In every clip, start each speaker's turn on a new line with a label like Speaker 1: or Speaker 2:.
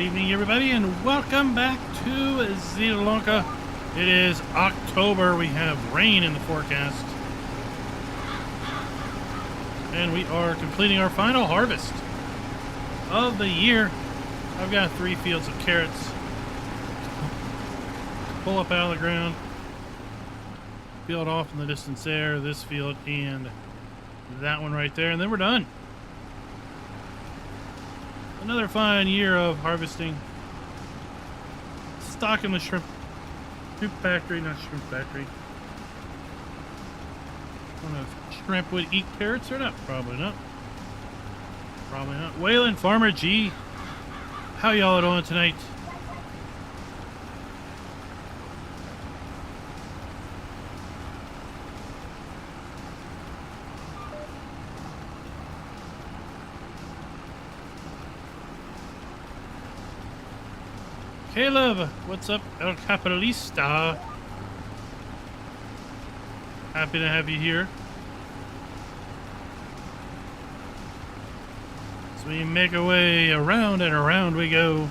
Speaker 1: Good evening, everybody, and welcome back to Zielonka. It is October. We have rain in the forecast. And we are completing our final harvest of the year. I've got 3 fields of carrots to pull up out of the ground. Field off in the distance there, this field, and that one right there, and then we're done. Another fine year of harvesting. Stocking the shrimp factory, not shrimp factory. I don't know if shrimp would eat carrots or not. Probably not. Probably not. Waylon, Farmer G, how y'all doing tonight? Caleb, what's up, El Capitalista? Happy to have you here. So we make our way around and around we go.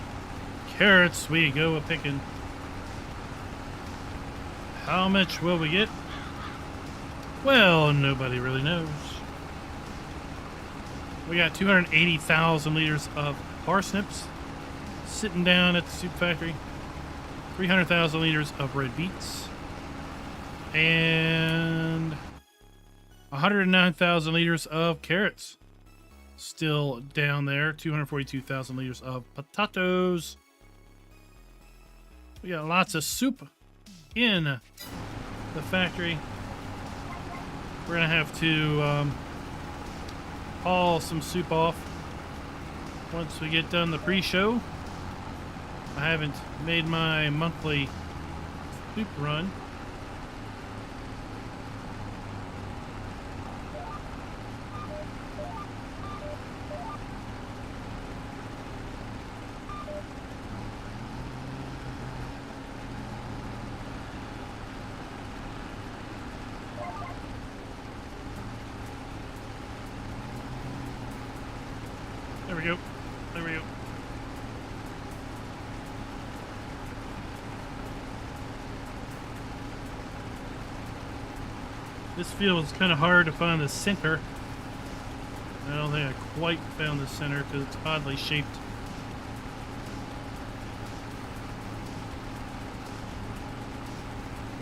Speaker 1: Carrots we go a-picking. How much will we get? Well, nobody really knows. We got 280,000 liters of parsnips sitting down at the soup factory, 300,000 liters of red beets, and 109,000 liters of carrots still down there, 242,000 liters of potatoes. We got lots of soup in the factory. We're gonna have to haul some soup off once we get done the pre-show. I haven't made my monthly soup run. There we go. There we go. This field is kind of hard to find the center. I don't think I quite found the center because it's oddly shaped.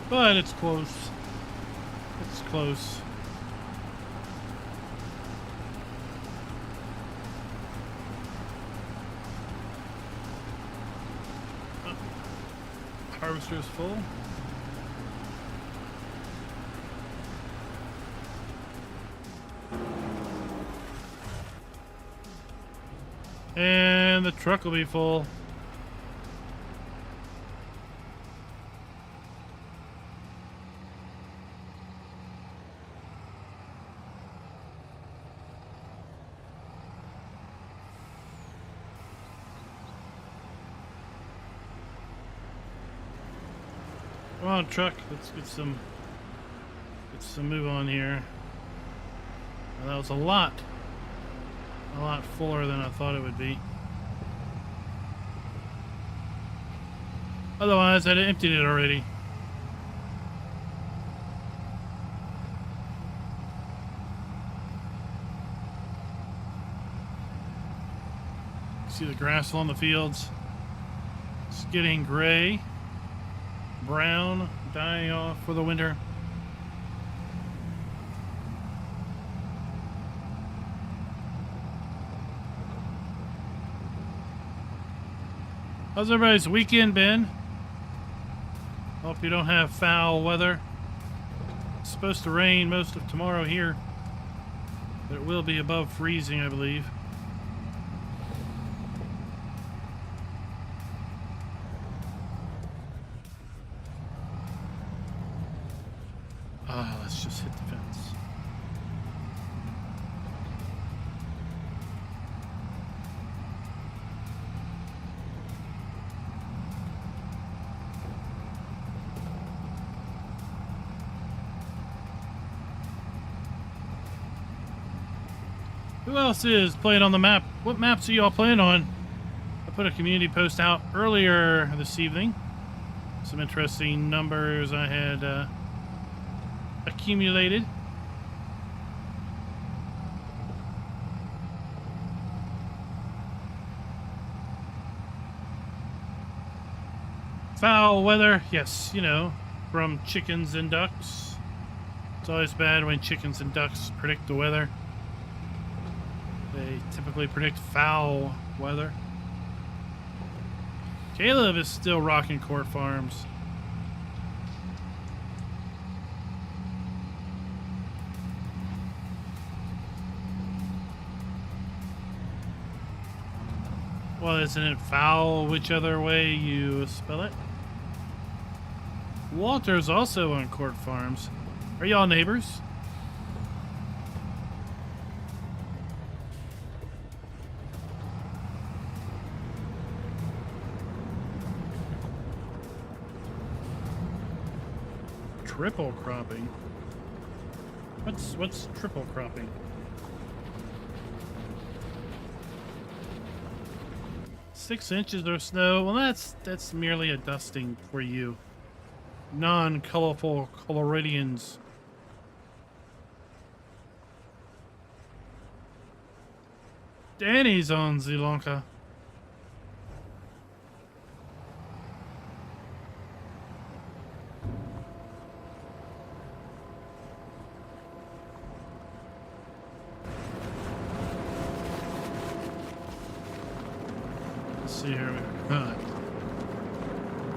Speaker 1: But it's close. It's close. Oh. Harvester's full. And the truck will be full. Come on, truck. Let's get some move on here. Well, that was a lot fuller than I thought it would be. Otherwise, I'd have emptied it already. See the grass on the fields. It's getting gray, brown, dying off for the winter. How's everybody's weekend been? Hope you don't have foul weather. It's supposed to rain most of tomorrow here, but it will be above freezing, I believe. Let's just hit the fence. Who else is playing on the map? What maps are y'all playing on? put a community post out earlier this evening. Some interesting numbers I had accumulated. Foul weather, yes, you know, from chickens and ducks. It's always bad when chickens and ducks predict the weather. They typically predict foul weather. Caleb is still rocking Court Farms. Well, isn't it foul whichever way you spell it? Walter's also on Court Farms. Are y'all neighbors? Triple cropping? What's triple cropping? Six inches of snow. Well, that's merely a dusting for you. Non-colorful Coloridians. Danny's on Zielonka. Let's see here. We've got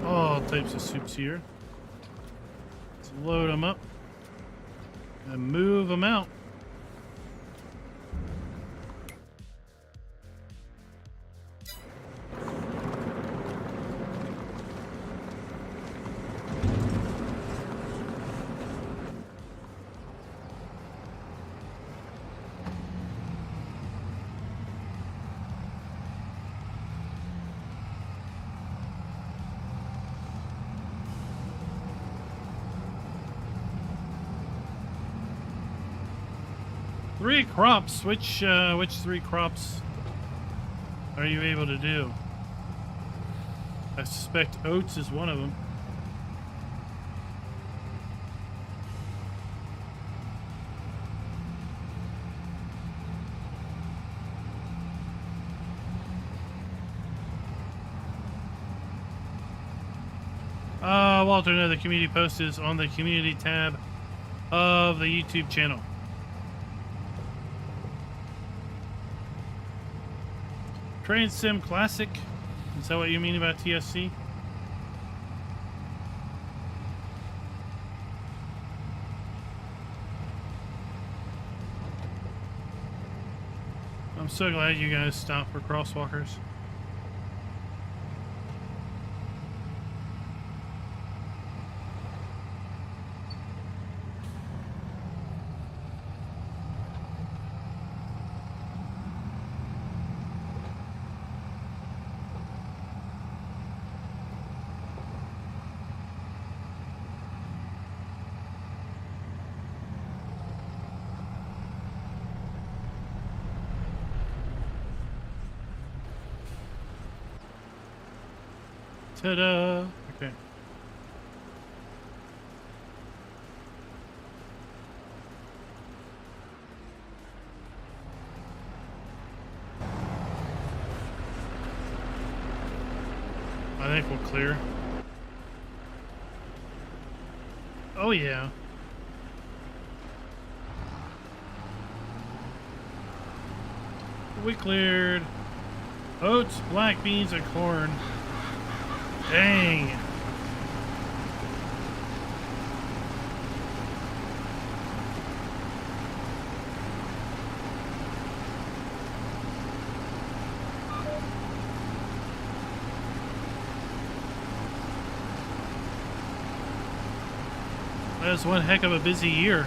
Speaker 1: all types of soups here. Let's load them up and move them out. Three crops. Which three crops are you able to do? I suspect oats is one of them. Walter, no, the community post is on the community tab of the YouTube channel. Train Sim Classic. Is that what you mean about TSC? I'm so glad you guys stopped for crosswalkers. Ta-da! Okay. I think we'll clear. Oh yeah. We cleared oats, black beans, and corn. Dang. That was one heck of a busy year.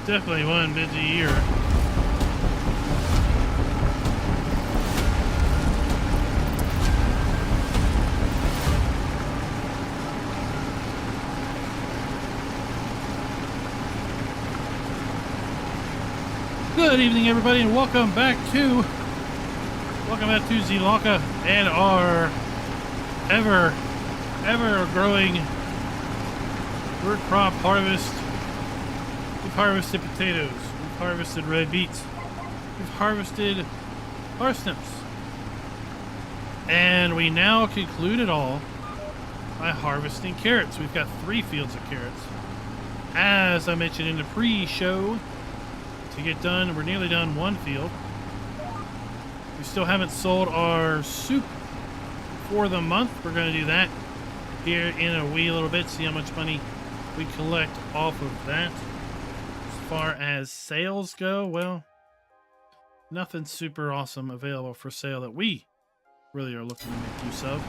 Speaker 1: Definitely one busy year. Good evening, everybody, and welcome back to Zielonka and our ever growing root crop harvest. We've harvested potatoes, we've harvested red beets, we've harvested parsnips, and we now conclude it all by harvesting carrots. We've got 3 fields of carrots. As I mentioned in the pre-show, to get done, we're nearly done 1 field. We still haven't sold our soup for the month. We're going to do that here in a wee little bit, see how much money we collect off of that. As far as sales go, well, nothing super awesome available for sale that we really are looking to make use of.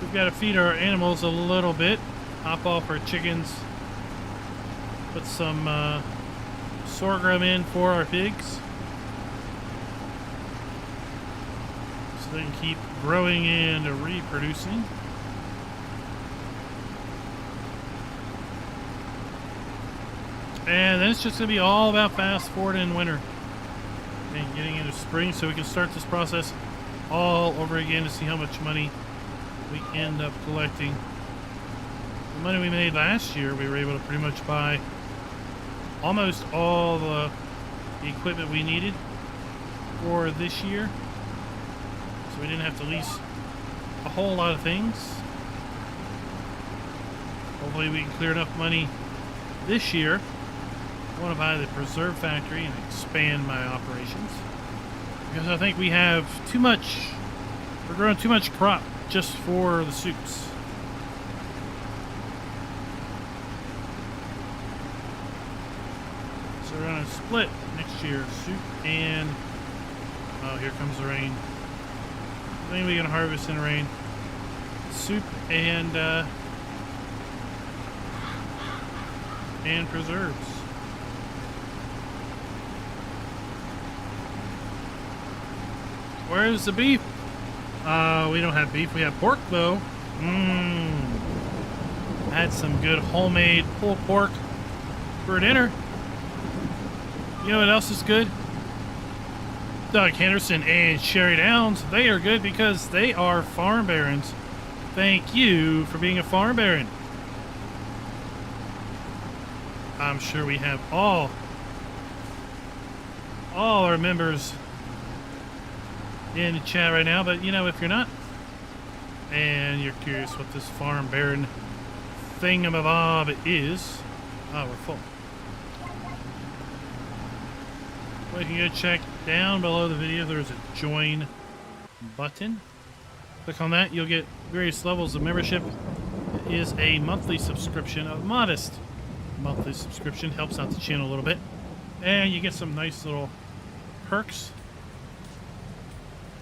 Speaker 1: We've got to feed our animals a little bit, hop off our chickens, put some sorghum in for our pigs so they can keep growing and reproducing. And then it's just going to be all about fast forward in winter and getting into spring so we can start this process all over again to see how much money we end up collecting. The money we made last year, we were able to pretty much buy almost all the equipment we needed for this year, so we didn't have to lease a whole lot of things. Hopefully we can clear enough money this year. I want to buy the preserve factory and expand my operations because I think we have too much, we're growing too much crop just for the soups. We're going to split next year, soup and, oh, here comes the rain. I think we can harvest in rain. Soup and preserves. Where's the beef? We don't have beef. We have pork, though. Had some good homemade pulled pork for dinner. You know what else is good? Doug Henderson and Sherry Downs. They are good because they are farm barons. Thank you for being a farm baron. I'm sure we have all our members in the chat right now, but you know, if you're not and you're curious what this farm baron thingamabob is, we're full. You can go check down below the video. There's a join button. Click on that. You'll get various levels of membership. It is a monthly subscription, a modest monthly subscription. Helps out the channel a little bit. And you get some nice little perks.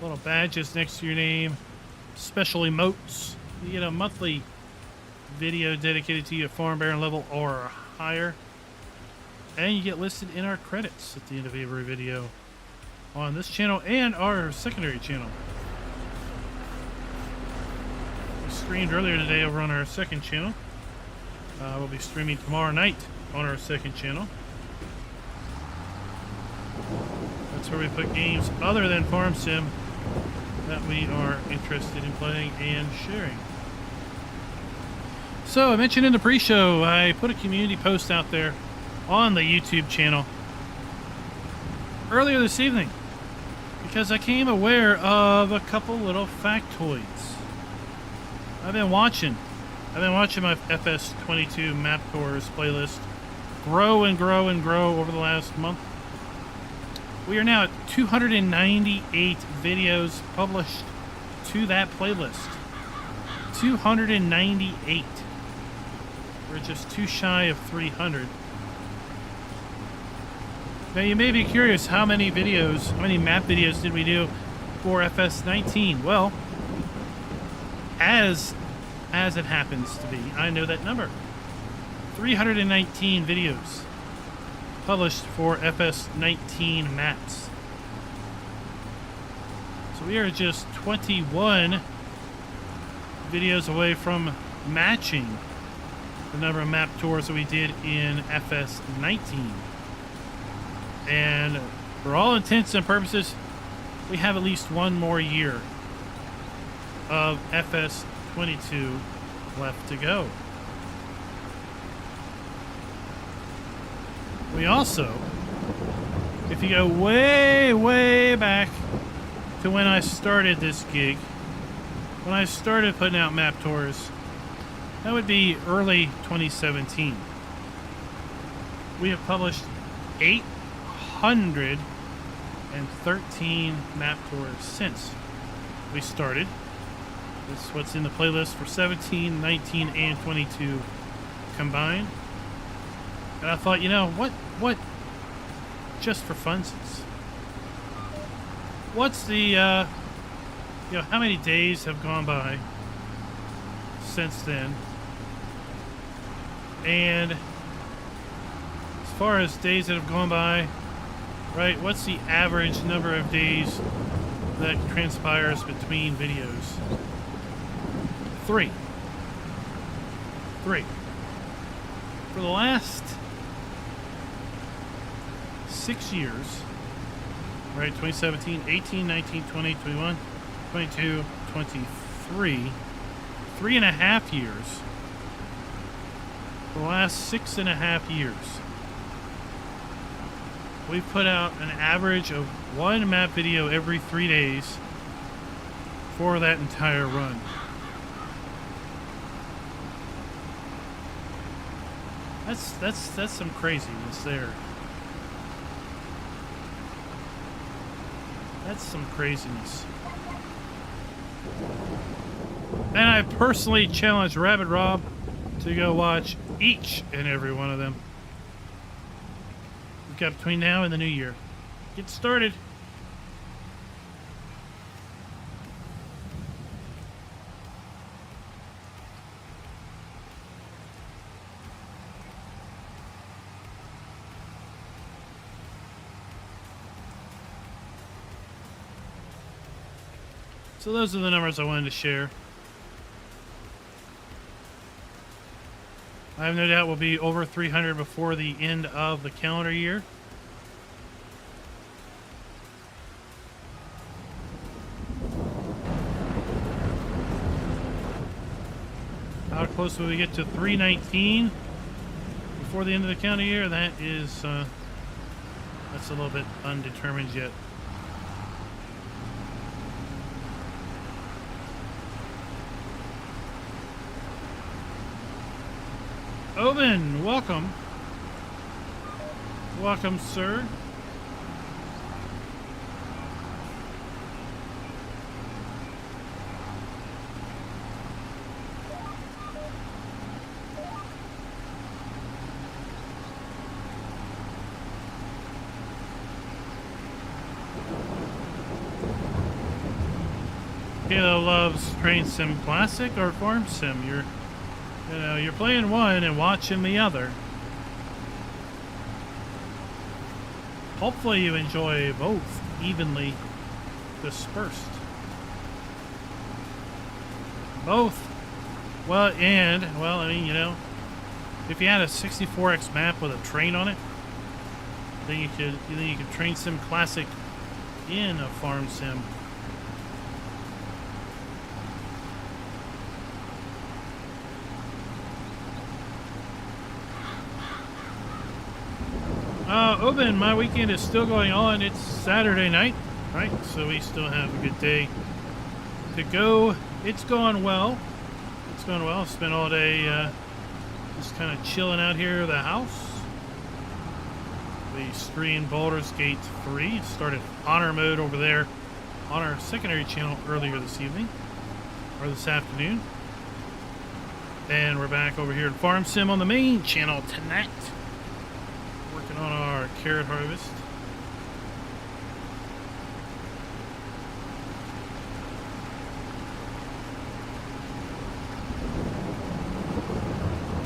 Speaker 1: Little badges next to your name. Special emotes. You get a monthly video dedicated to you at Farm Baron level or higher. And you get listed in our credits at the end of every video on this channel and our secondary channel. We streamed earlier today over on our second channel. We'll be streaming tomorrow night on our second channel. That's where we put games other than Farm Sim that we are interested in playing and sharing. So I mentioned in the pre-show, I put a community post out there on the YouTube channel earlier this evening because I became aware of a couple little factoids. I've been watching my FS22 map tours playlist grow and grow and grow over the last month. We are now at 298 videos published to that playlist. 298. We're just too shy of 300. Now you may be curious how many map videos did we do for FS19? Well, as it happens to be, I know that number. 319 videos published for FS19 maps. So we are just 21 videos away from matching the number of map tours that we did in FS19. And for all intents and purposes, we have at least one more year of FS22 left to go. We also, if you go way, way back to when I started this gig, when I started putting out map tours, that would be early 2017. We have published 813 map tours since we started. This is what's in the playlist for 17, 19, and 22 combined. And I thought, you know, what, just for funsies, what's the, you know, how many days have gone by since then? And as far as days that have gone by, right, what's the average number of days that transpires between videos? 3. For the last 6 years, right, 2017, 18, 19, 20, 21, 22, 23, 3.5 years. For the last 6.5 years, we've put out an average of one map video every 3 days for that entire run. That's some craziness there. That's some craziness. And I personally challenge Rabbit Rob to go watch each and every one of them. We've got between now and the new year. Get started. So those are the numbers I wanted to share. I have no doubt we'll be over 300 before the end of the calendar year. How close will we get to 319 before the end of the calendar year? That is, that's a little bit undetermined yet. Oben, welcome. Welcome, sir. Halo loves Train Sim Classic or Farm Sim. You're playing one and watching the other. Hopefully you enjoy both evenly dispersed. Both. Well, I mean, you know, if you had a 64x map with a train on it, then you could Train Sim Classic in a Farm Sim. Oben, my weekend is still going on. It's Saturday night, right? So we still have a good day to go. It's going well. It's going well. Spent all day just kind of chilling out here at the house. We streamed Baldur's Gate 3. Started honor mode over there on our secondary channel earlier this evening, or this afternoon. And we're back over here at Farm Sim on the main channel tonight. Working on our carrot harvest.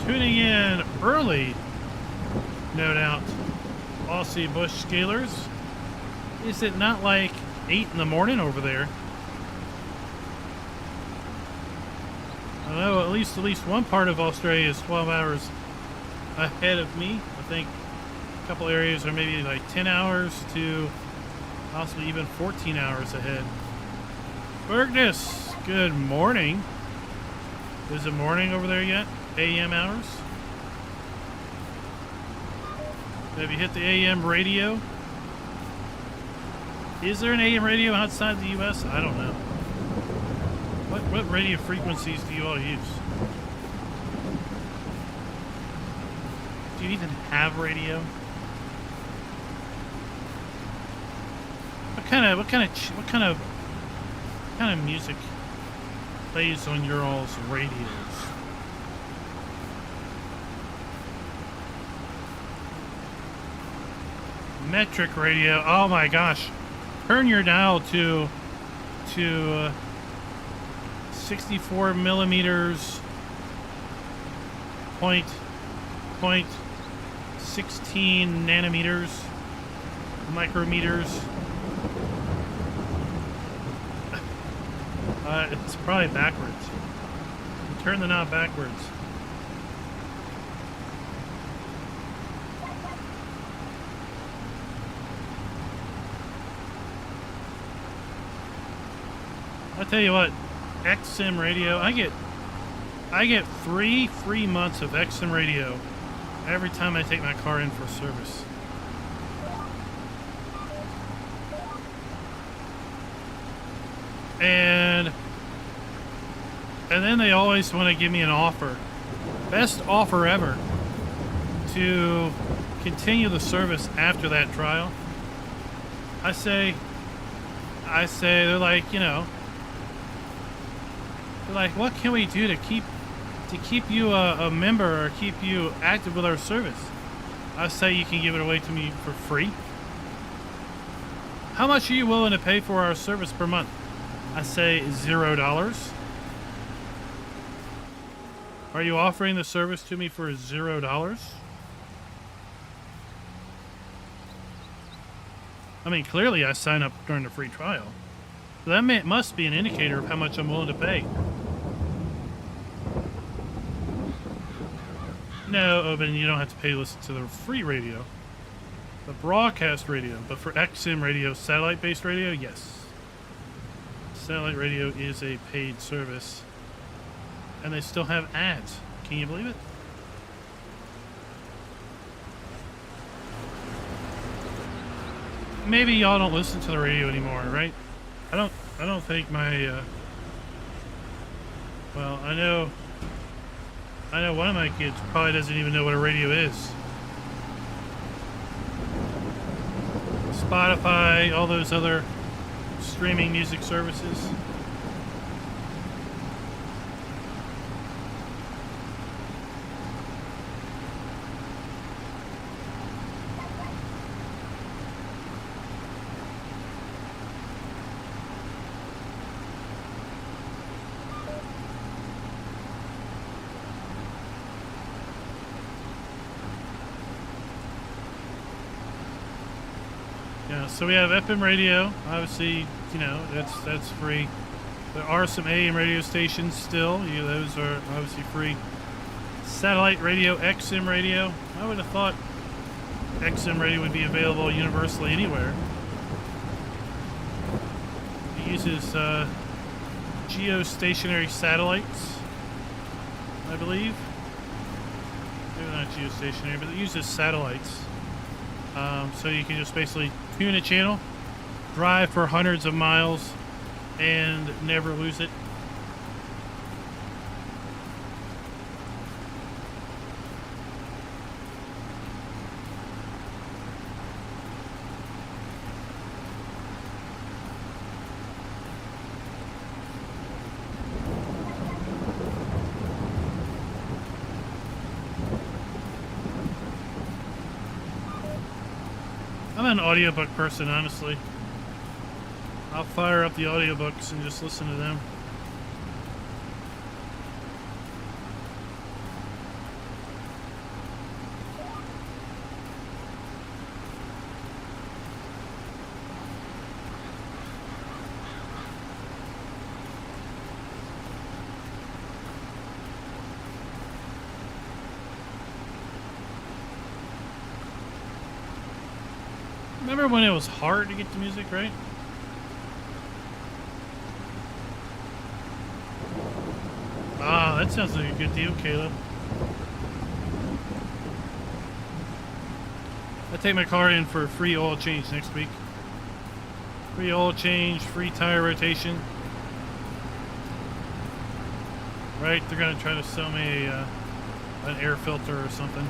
Speaker 1: Tuning in early, no doubt, Aussie bush scalers. Is it not like 8 in the morning over there? I know at least one part of Australia is 12 hours ahead of me. I think a couple areas are maybe like 10 hours to possibly even 14 hours ahead. Bergness, good morning. Is it morning over there yet? AM hours? Have you hit the AM radio? Is there an AM radio outside the US? I don't know. What radio frequencies do you all use? Do you even have radio? What kind of music plays on your all's radios? Metric radio. Oh my gosh. Turn your dial to 64 millimeters, point 16 nanometers, micrometers. It's probably backwards. Turn the knob backwards. I'll tell you what, XM radio, I get 3 free months of XM radio every time I take my car in for service. And then they always want to give me an offer. Best offer ever to continue the service after that trial. I say, they're like, you know, they're like, what can we do to keep you a member or keep you active with our service? I say you can give it away to me for free. How much are you willing to pay for our service per month? I say $0. Are you offering the service to me for $0? I mean, clearly I signed up during the free trial. So that must be an indicator of how much I'm willing to pay. No, Oben, you don't have to pay to listen to the free radio. The broadcast radio. But for XM radio, satellite-based radio, yes. Satellite radio is a paid service. And they still have ads. Can you believe it? Maybe y'all don't listen to the radio anymore, right? I don't think my well, I know one of my kids probably doesn't even know what a radio is. Spotify, all those other streaming music services. So we have FM radio, obviously, you know, that's free. There are some AM radio stations still, those are obviously free. Satellite radio, XM radio, I would have thought XM radio would be available universally anywhere. It uses geostationary satellites, I believe. Maybe not geostationary, but it uses satellites. So you can just basically tune a channel, drive for hundreds of miles, and never lose it. I'm an audiobook person, honestly. I'll fire up the audiobooks and just listen to them. Remember when it was hard to get the music right? Ah, that sounds like a good deal, Caleb. I take my car in for a free oil change next week. Free oil change, free tire rotation. Right, they're gonna try to sell me an air filter or something.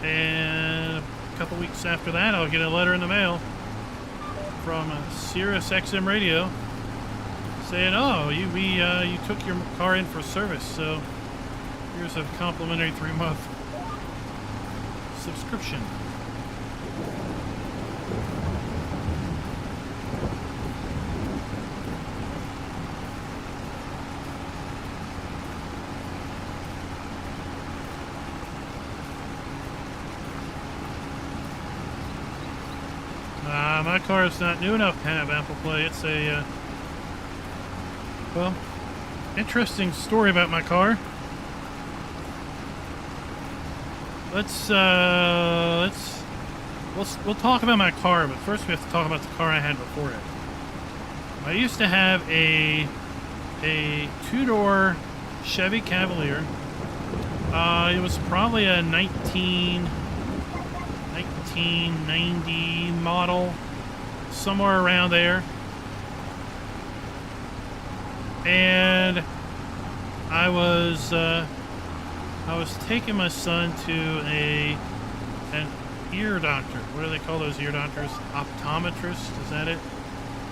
Speaker 1: And a couple weeks after that, I'll get a letter in the mail from Sirius XM Radio saying, "Oh, you took your car in for service, so here's a complimentary 3-month subscription." My car is not new enough to have Apple Play. It's a, well, interesting story about my car. We'll talk about my car, but first we have to talk about the car I had before it. I used to have a 2-door Chevy Cavalier. It was probably a 1990 model, somewhere around there. And I was taking my son to an ear doctor. What do they call those ear doctors? Optometrist? Is that it?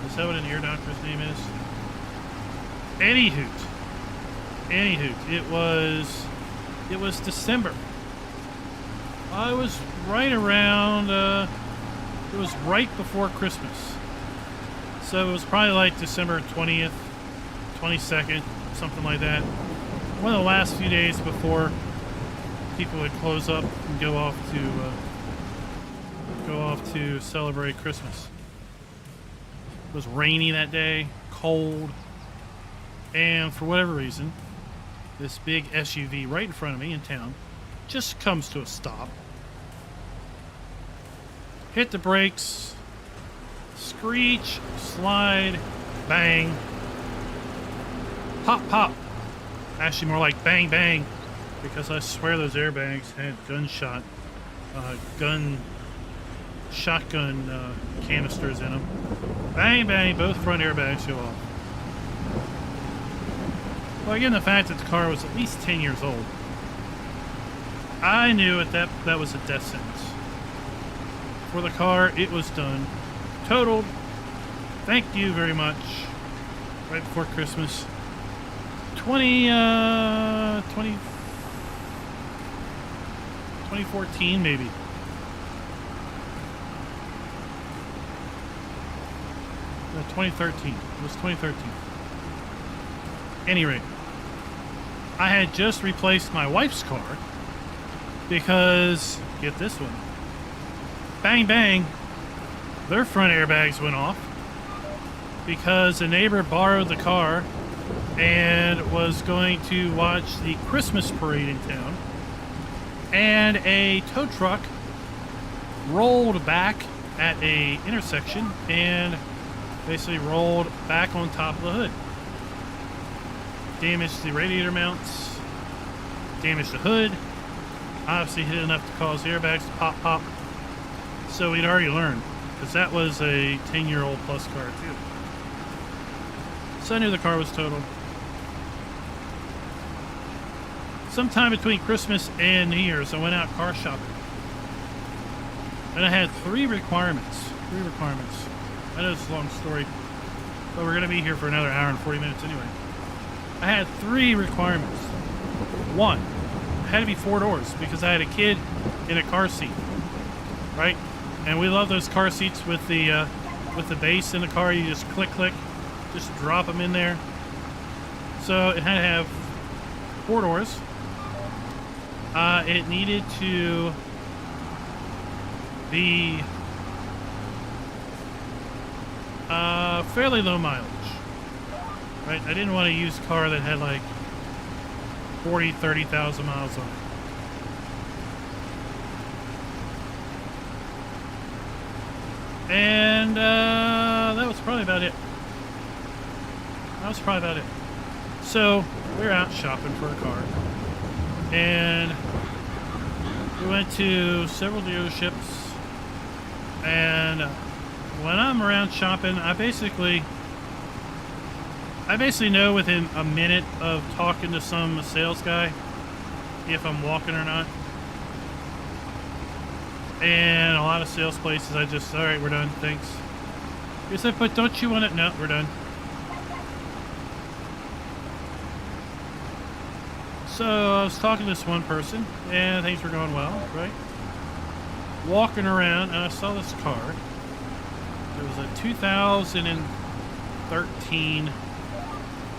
Speaker 1: Is that what an ear doctor's name is? Anywho, it was December. I was right around, it was right before Christmas. So it was probably like December 20th, 22nd, something like that. One of the last few days before people would close up and go off to celebrate Christmas. It was rainy that day, cold, and for whatever reason, this big SUV right in front of me in town just comes to a stop. Hit the brakes, screech, slide, bang, pop, pop. Actually, more like bang, bang, because I swear those airbags had shotgun canisters in them. Bang, bang, both front airbags go off. Well, again, the fact that the car was at least 10 years old, I knew that was a death sentence. For the car, it was done. Totaled. Thank you very much. Right before Christmas. 2014 maybe. No, 2013. It was 2013. Any rate, I had just replaced my wife's car because, get this one, bang bang, their front airbags went off because a neighbor borrowed the car and was going to watch the Christmas parade in town, and a tow truck rolled back at a intersection and basically rolled back on top of the hood. Damaged the radiator mounts, damaged the hood, obviously hit enough to cause the airbags to pop pop. So we'd already learned, because that was a 10-year-old plus car too. So I knew the car was totaled. Sometime between Christmas and New Year's, I went out car shopping. And I had three requirements. I know it's a long story, but we're going to be here for another hour and 40 minutes anyway. I had three requirements. One, it had to be 4 doors because I had a kid in a car seat, right? And we love those car seats with the base in the car. You just click, just drop them in there. So it had to have 4 doors. It needed to be fairly low mileage, right? I didn't want to use a car that had like 30,000 miles on And that was probably about it. So we were out shopping for a car, and we went to several dealerships. And when I'm around shopping, I basically know within a minute of talking to some sales guy if I'm walking or not. And a lot of sales places, I just, all right, we're done, thanks. He said, but don't you want it? No, we're done. So I was talking to this one person, and things were going well, right? Walking around, and I saw this car. It was a 2013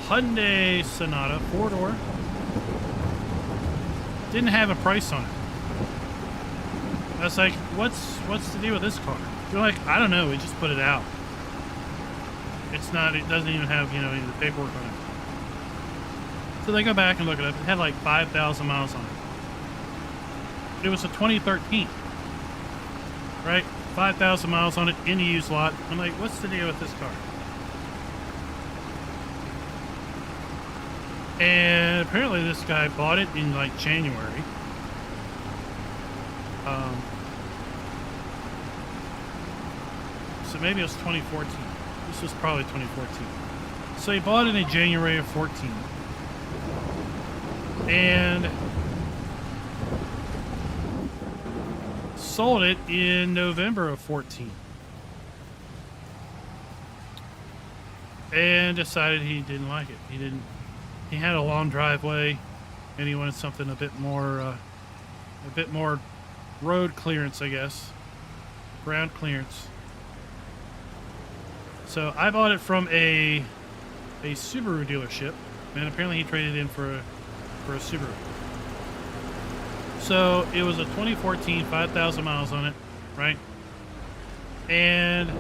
Speaker 1: Hyundai Sonata, 4-door. Didn't have a price on it. I was like, what's the deal with this car? They're like, I don't know, we just put it out. It doesn't even have, any of the paperwork on it. So they go back and look it up. It had like 5,000 miles on it. It was a 2013. Right? 5,000 miles on it in the used lot. I'm like, what's the deal with this car? And apparently this guy bought it in like January. So maybe it was 2014. This was probably 2014. So he bought it in January of 14. And sold it in November of 14. And decided he didn't like it. He had a long driveway, and he wanted something a bit more road clearance, I guess. Ground clearance. So I bought it from a Subaru dealership, and apparently he traded in for a Subaru. So it was a 2014, 5,000 miles on it, right? And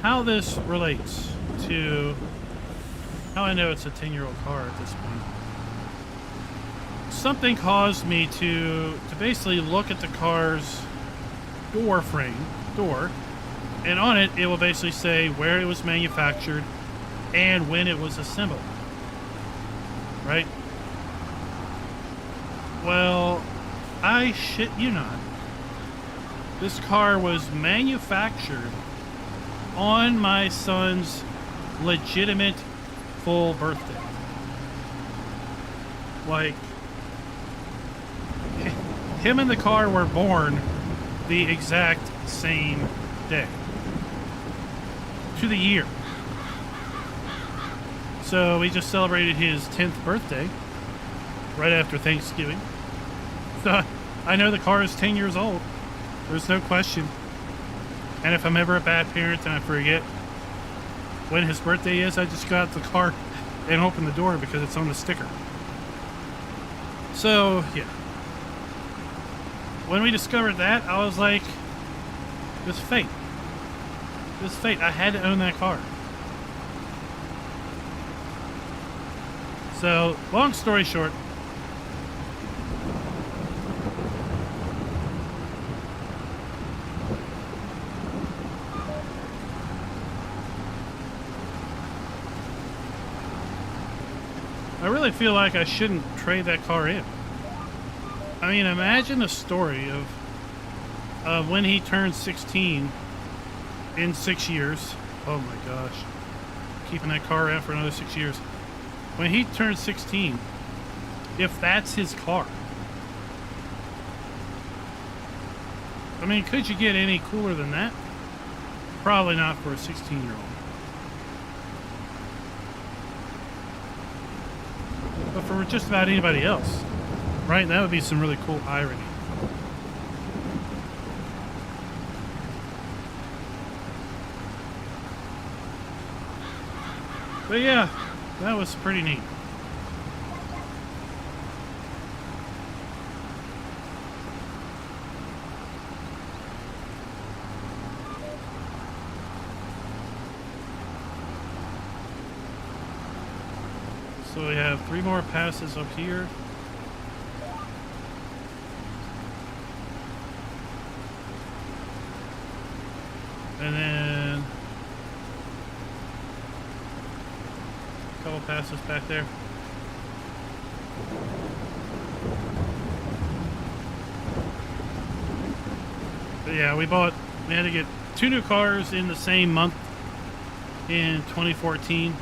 Speaker 1: how this relates to how I know it's a 10-year-old car at this point. Something caused me to basically look at the car's door, and on it, it will basically say where it was manufactured and when it was assembled. Right? Well, I shit you not. This car was manufactured on my son's legitimate full birthday. Like, him and the car were born the exact same day. To the year. So we just celebrated his 10th birthday right after Thanksgiving. So I know the car is 10 years old. There's no question. And if I'm ever a bad parent and I forget when his birthday is, I just got out the car and open the door because it's on the sticker. So, yeah. When we discovered that, I was like, this is fate. This is fate. I had to own that car. So, long story short, I really feel like I shouldn't trade that car in. I mean, imagine the story of when he turned 16 in 6 years. Oh my gosh. Keeping that car around for another 6 years. When he turned 16, if that's his car. I mean, could you get any cooler than that? Probably not for a 16-year-old. But for just about anybody else, right? That would be some really cool irony. But yeah, that was pretty neat. So we have 3 more passes up here. And then a couple passes back there. But yeah, we had to get 2 new cars in the same month in 2014.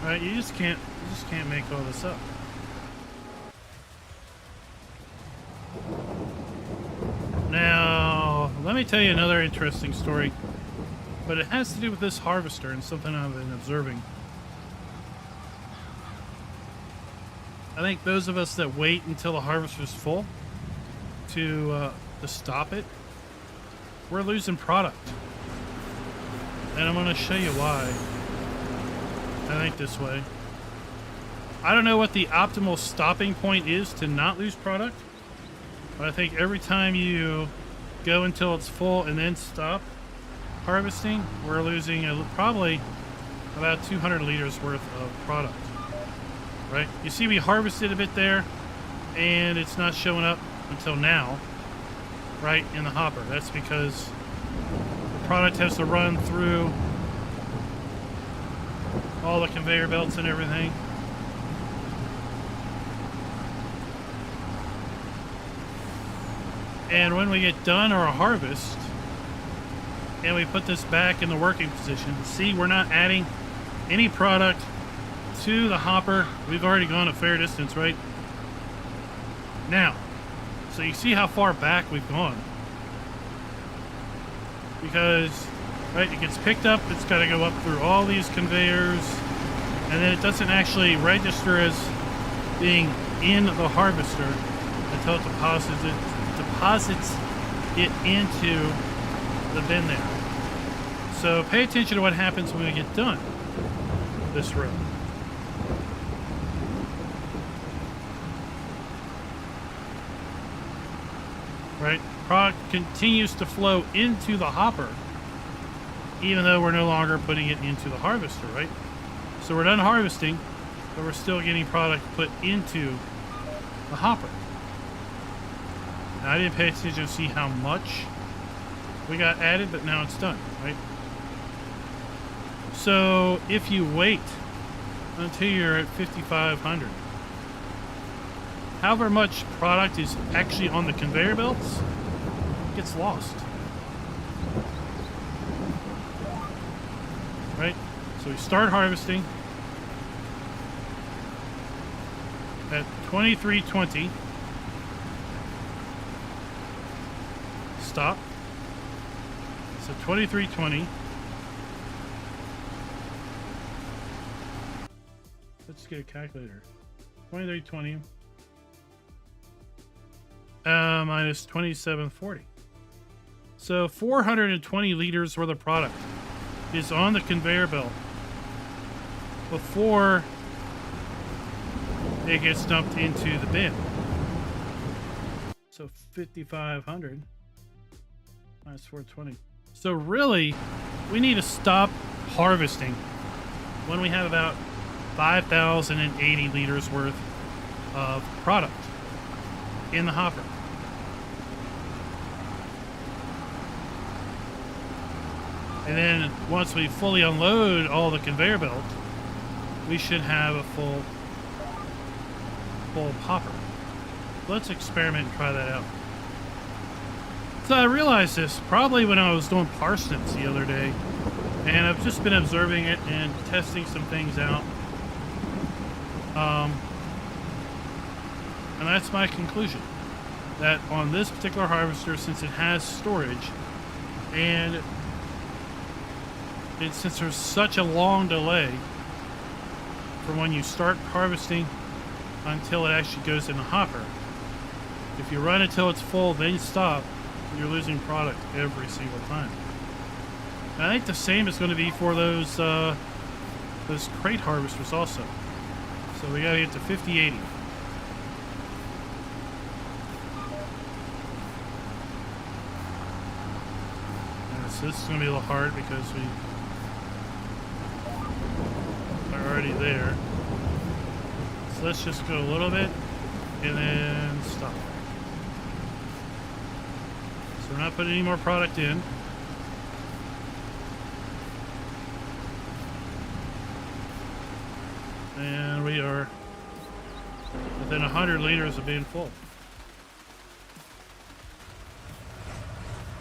Speaker 1: Right, you just can't make all this up. Now, let me tell you another interesting story, but it has to do with this harvester and something I've been observing. I think those of us that wait until the harvester's full to stop it, we're losing product. And I'm going to show you why. I think this way. I don't know what the optimal stopping point is to not lose product, but I think every time you go until it's full and then stop harvesting, we're losing probably about 200 liters worth of product. Right? You see we harvested a bit there, and it's not showing up until now, right, in the hopper. That's because the product has to run through all the conveyor belts and everything. And when we get done our harvest and we put this back in the working position, see, we're not adding any product to the hopper. We've already gone a fair distance right now. So you see how far back we've gone. Because, right, it gets picked up, it's got to go up through all these conveyors, and then it doesn't actually register as being in the harvester until it deposits it into the bin there. So pay attention to what happens when we get done with this row. Right? Product continues to flow into the hopper, even though we're no longer putting it into the harvester, right? So we're done harvesting, but we're still getting product put into the hopper. Now, I didn't pay attention to see how much we got added, but now it's done, right? So if you wait until you're at 5,500, however much product is actually on the conveyor belts gets lost. Right? So we start harvesting at 23:20. Stop. So 23:20. Let's get a calculator. 23:20 minus 27:40. So 420 liters worth of product is on the conveyor belt before it gets dumped into the bin. So 5,500 minus 420. So really, we need to stop harvesting when we have about 5,080 liters worth of product in the hopper. And then once we fully unload all the conveyor belt, we should have a full hopper. Let's experiment and try that out. So I realized this probably when I was doing parsnips the other day, and I've just been observing it and testing some things out. And that's my conclusion, that on this particular harvester, since it has storage, and since there's such a long delay from when you start harvesting until it actually goes in the hopper, if you run until it's full, then you stop, you're losing product every single time. And I think the same is going to be for those crate harvesters also. So we gotta get to 5080. So this is gonna be a little hard because we are already there. So let's just go a little bit and then stop. So we're not putting any more product in. And we are within 100 liters of being full.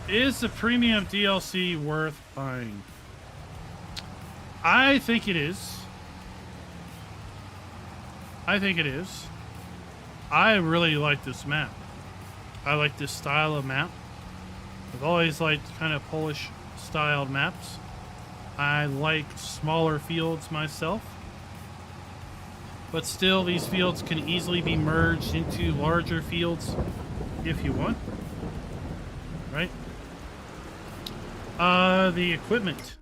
Speaker 1: Is the premium DLC worth buying? I think it is. I think it is. I really like this map. I like this style of map. I've always liked kind of Polish styled maps. I like smaller fields myself. But still, these fields can easily be merged into larger fields if you want. Right? The equipment.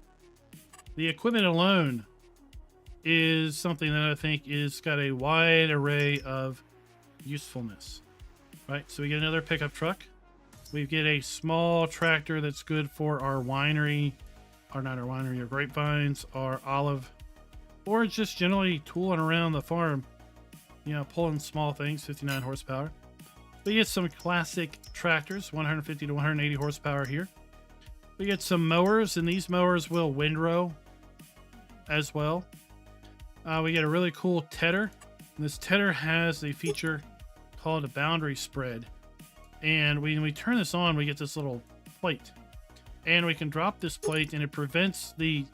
Speaker 1: The equipment alone is something that I think is got a wide array of usefulness. Right? So we get another pickup truck. We get a small tractor that's good for our winery, or not our winery, our grapevines, our olive, or just generally tooling around the farm, you know, pulling small things, 59 horsepower. We get some classic tractors, 150 to 180 horsepower here. We get some mowers, and these mowers will windrow as well. We get a really cool tedder. And this tedder has a feature called a boundary spread. And when we turn this on, we get this little plate. And we can drop this plate, and it prevents the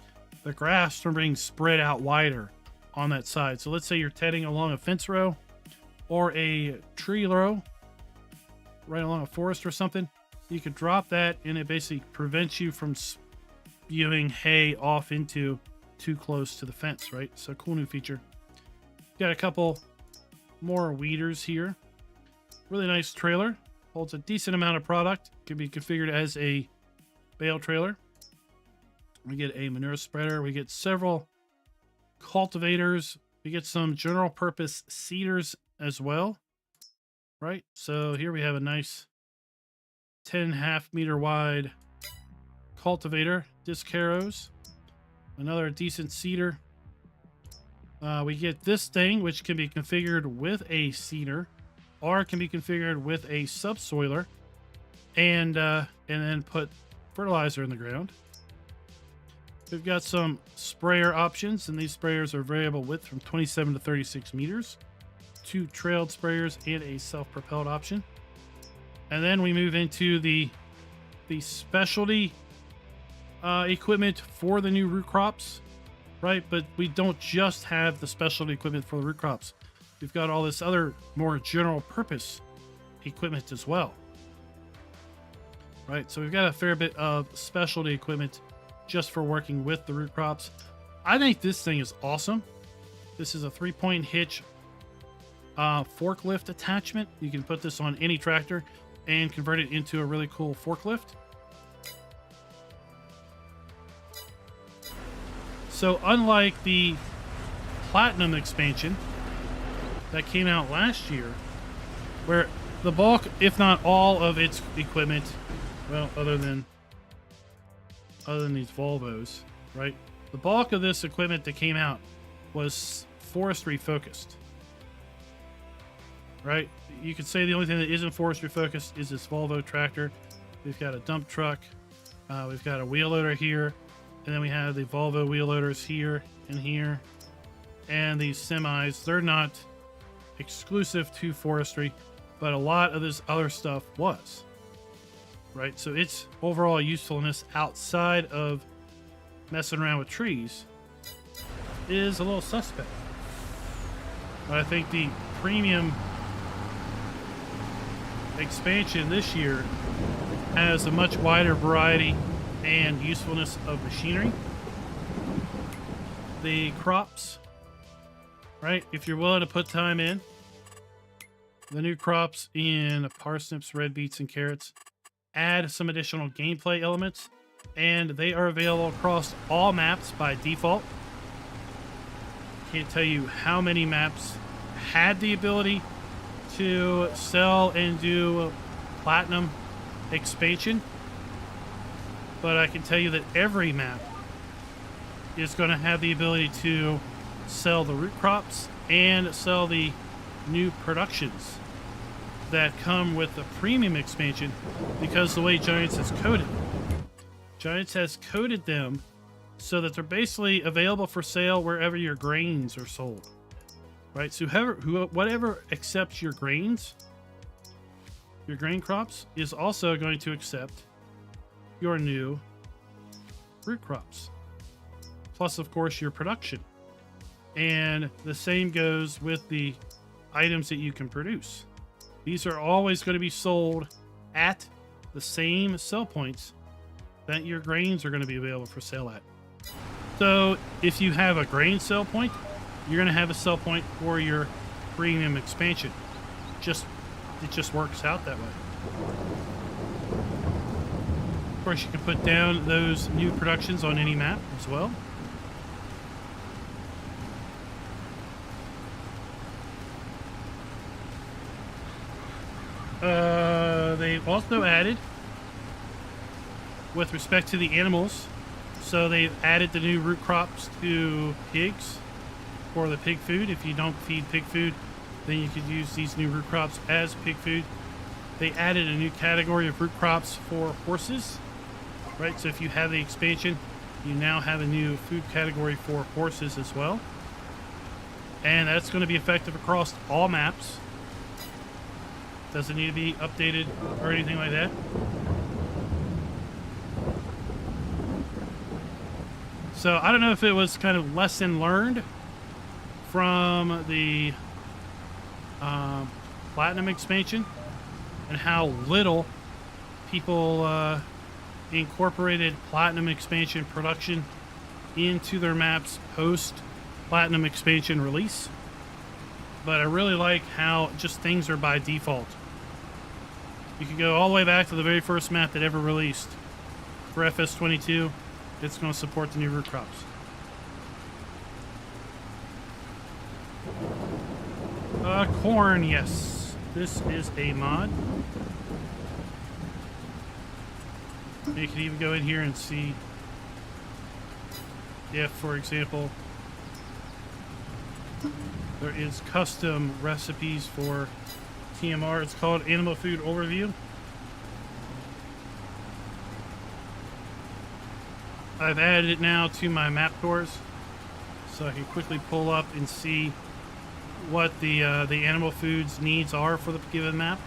Speaker 1: grass from being spread out wider on that side. So let's say you're tedding along a fence row or a tree row, right along a forest or something. You could drop that, and it basically prevents you from spewing hay off into too close to the fence, right? So cool new feature. Got a couple more weeders here. Really nice trailer. Holds a decent amount of product. Can be configured as a bale trailer. We get a manure spreader. We get several cultivators. We get some general purpose seeders as well, right? So here we have a nice 10.5 meter wide cultivator, disc harrows, another decent seeder. We get this thing, which can be configured with a seeder, or can be configured with a subsoiler, and then put fertilizer in the ground. We've got some sprayer options, and these sprayers are variable width from 27 to 36 meters, 2 trailed sprayers, and a self-propelled option. And then we move into the specialty equipment for the new root crops, right? But we don't just have the specialty equipment for the root crops. We've got all this other more general purpose equipment as well, right? So we've got a fair bit of specialty equipment just for working with the root crops. I think this thing is awesome. This is a 3-point hitch forklift attachment. You can put this on any tractor and convert it into a really cool forklift. So unlike the Platinum expansion that came out last year, where the bulk, if not all of its equipment, well, other than these Volvos, right? The bulk of this equipment that came out was forestry focused, right? You could say the only thing that isn't forestry focused is this Volvo tractor. We've got a dump truck. We've got a wheel loader here. And then we have the Volvo wheel loaders here and here. And these semis, they're not exclusive to forestry, but a lot of this other stuff was, right? So its overall usefulness outside of messing around with trees is a little suspect. But I think the premium expansion this year has a much wider variety and usefulness of machinery. The crops, right? If you're willing to put time in, the new crops in parsnips, red beets, and carrots add some additional gameplay elements, and they are available across all maps by default. can't tell you how many maps had the ability to sell and do platinum expansion, but I can tell you that every map is going to have the ability to sell the root crops and sell the new productions that come with the premium expansion, because the way Giants has coded them. Giants has coded them so that they're basically available for sale wherever your grains are sold. Right? So whatever accepts your grains, your grain crops, is also going to accept your new root crops. Plus, of course, your production. And the same goes with the items that you can produce. These are always going to be sold at the same sell points that your grains are going to be available for sale at. So if you have a grain sell point, you're going to have a sell point for your premium expansion. It just works out that way. Of course, you can put down those new productions on any map as well. They've also added, with respect to the animals, so they've added the new root crops to pigs for the pig food. If you don't feed pig food, then you could use these new root crops as pig food. They added a new category of root crops for horses, right? So if you have the expansion, you now have a new food category for horses as well. And that's going to be effective across all maps. Doesn't need to be updated or anything like that. So I don't know if it was kind of lesson learned from the platinum expansion and how little people incorporated platinum expansion production into their maps post platinum expansion release. But I really like how just things are by default. You can go all the way back to the very first map that ever released for FS22. It's going to support the new root crops. Corn, yes. This is a mod. You can even go in here and see if, for example, there is custom recipes for TMR. It's called Animal Food Overview. I've added it now to my map tours, so I can quickly pull up and see what the animal foods needs are for the given map.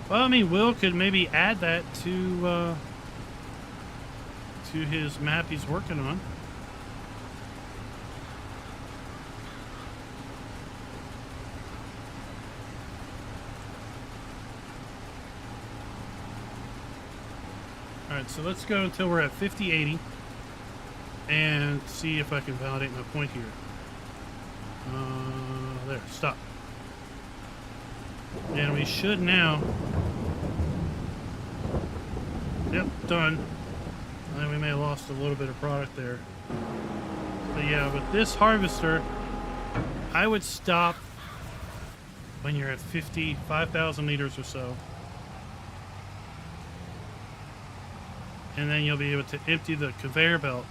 Speaker 1: Well, I mean, Will could maybe add that to his map he's working on. Alright, so let's go until we're at 5080 and see if I can validate my point here. There, stop. And we should now... Yep, done. I think we may have lost a little bit of product there. But yeah, with this harvester, I would stop when you're at 5,000 liters or so. And then you'll be able to empty the conveyor belt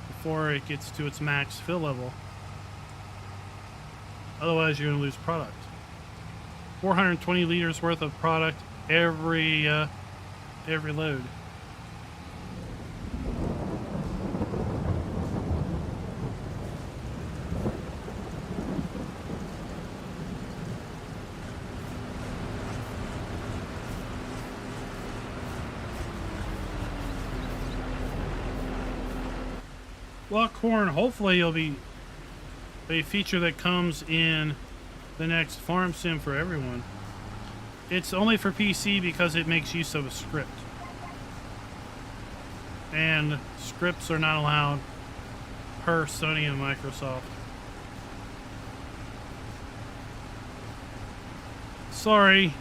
Speaker 1: before it gets to its max fill level. Otherwise, you're going to lose product. 420 liters worth of product every load. Well, corn, hopefully it'll be a feature that comes in the next farm sim for everyone. It's only for PC because it makes use of a script. And scripts are not allowed per Sony and Microsoft. Sorry.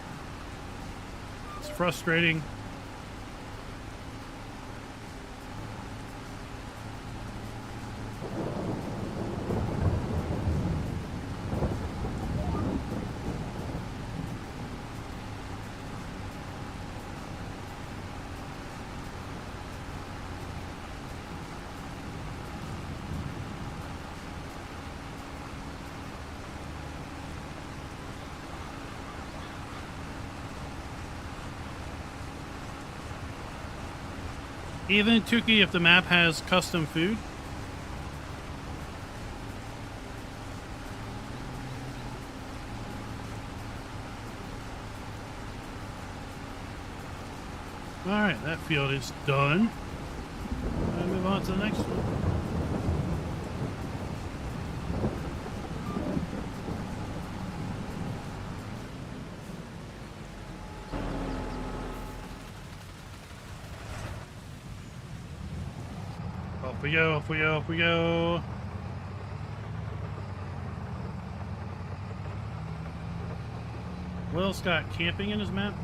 Speaker 1: It's frustrating. Even Tuki, if the map has custom food. Alright, that field is done. I'll move on to the next one. Off we go, off we go, off we go. Will's got camping in his map.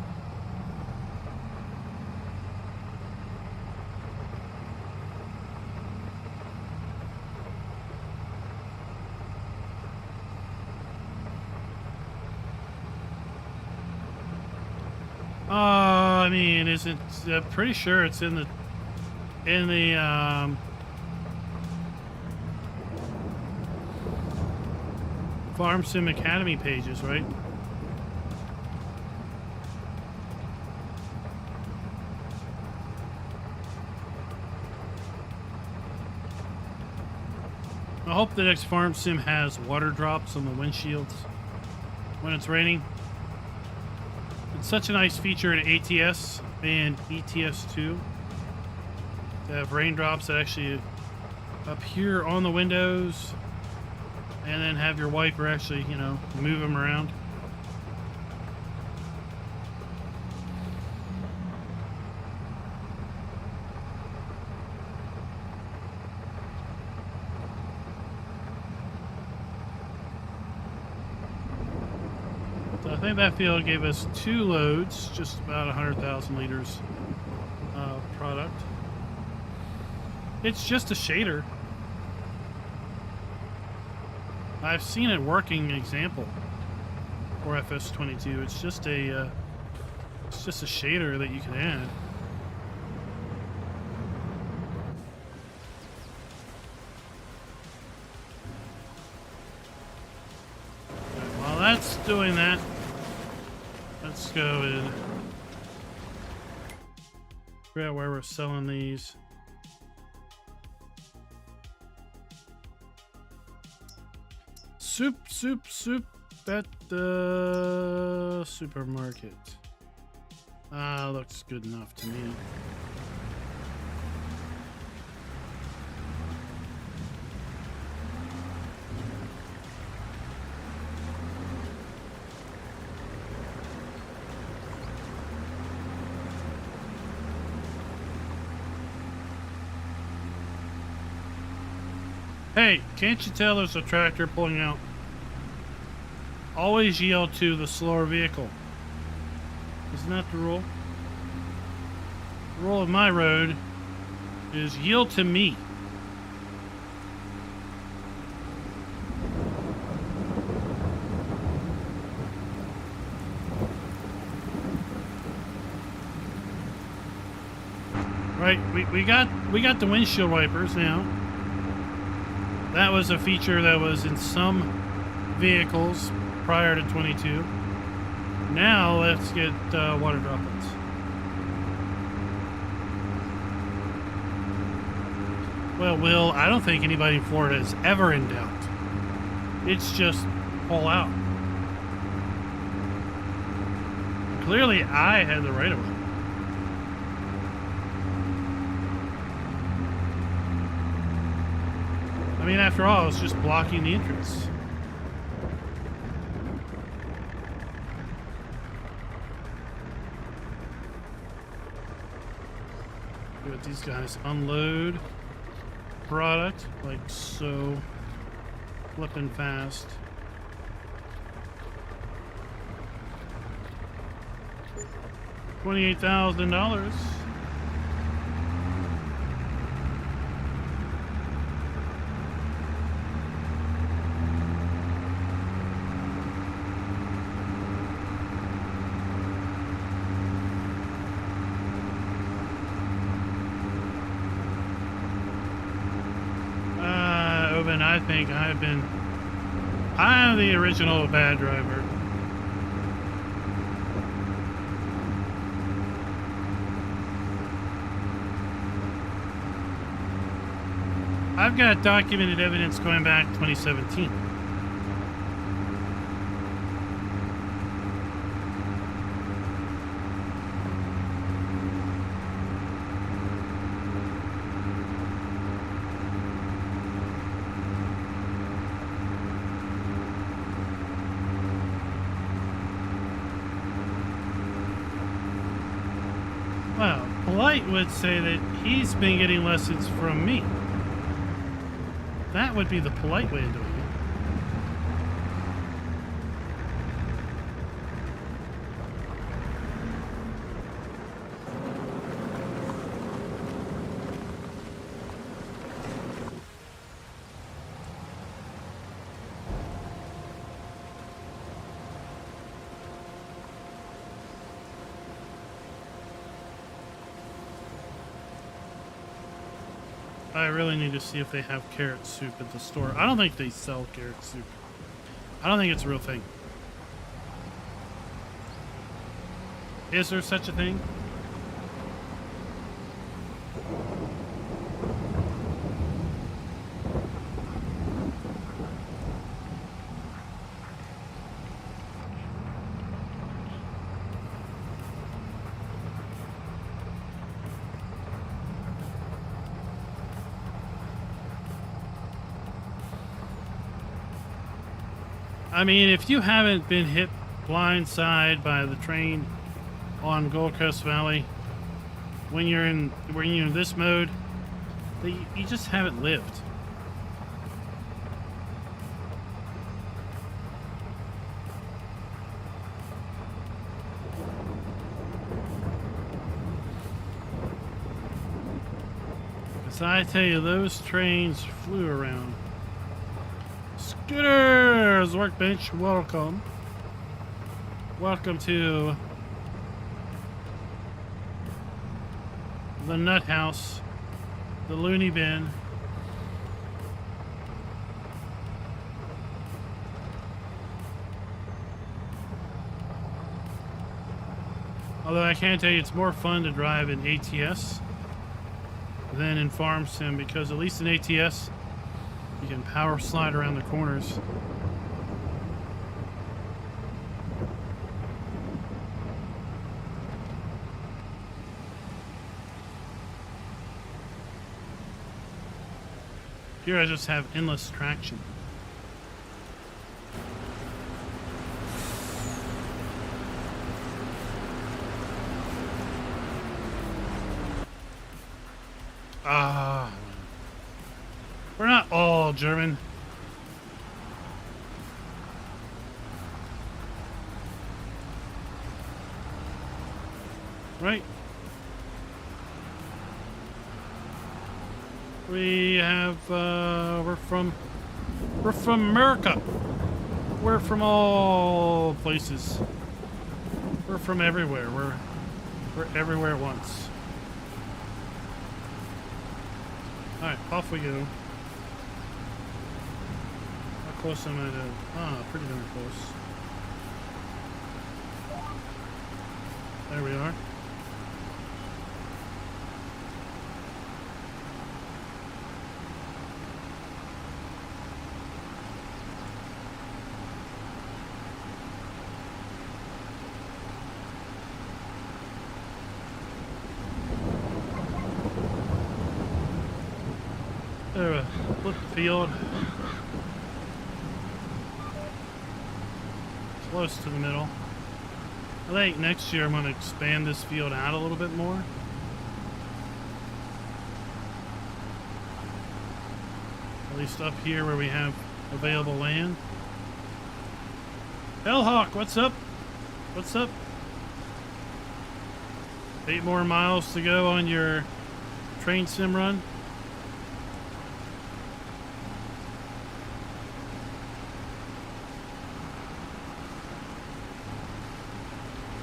Speaker 1: I mean, isn't pretty sure it's in the Farm Sim Academy pages, right? I hope the next Farm Sim has water drops on the windshields when it's raining. It's such a nice feature in ATS and ETS2 to have raindrops that actually appear on the windows and then have your wiper actually, you know, move them around. So I think that field gave us 2 loads, just about 100,000 liters of product. It's just a shader. I've seen it working example for FS22. It's just a shader that you can add. Okay, while that's doing that, let's go and figure out where we're selling these. Soup at the supermarket. Looks good enough to me. Hey, can't you tell there's a tractor pulling out? Always yield to the slower vehicle. Isn't that the rule? The rule of my road is yield to me. Right, we got the windshield wipers now. That was a feature that was in some vehicles prior to 22. Now let's get water droplets. Well, Will, I don't think anybody in Florida is ever in doubt. It's just pull out. Clearly, I had the right of way. I mean, after all, it's just blocking the entrance. Let these guys unload product like so, flipping fast. $28,000. I think I'm the original bad driver. I've got documented evidence going back 2017. Well, Polite would say that he's been getting lessons from me. That would be the polite way of doing it. I really need to see if they have carrot soup at the store. I don't think they sell carrot soup. I don't think it's a real thing. Is there such a thing? I mean, if you haven't been hit blindside by the train on Gold Coast Valley when you're in this mode, you just haven't lived. Because I tell you, those trains flew around. Scooters Workbench, welcome. Welcome to the Nut House, the Looney Bin. Although I can tell you it's more fun to drive in ATS than in Farm Sim, because at least in ATS you can power slide around the corners. Here I just have endless traction. We're not all German. Right? We have, we're from America. We're from all places. We're from everywhere. We're everywhere at once. Alright, off we go. How close am I to... pretty darn close. There we are. There, flip the field. Close to the middle. I think next year I'm going to expand this field out a little bit more. At least up here where we have available land. Hellhawk, what's up? What's up? 8 more miles to go on your train sim run.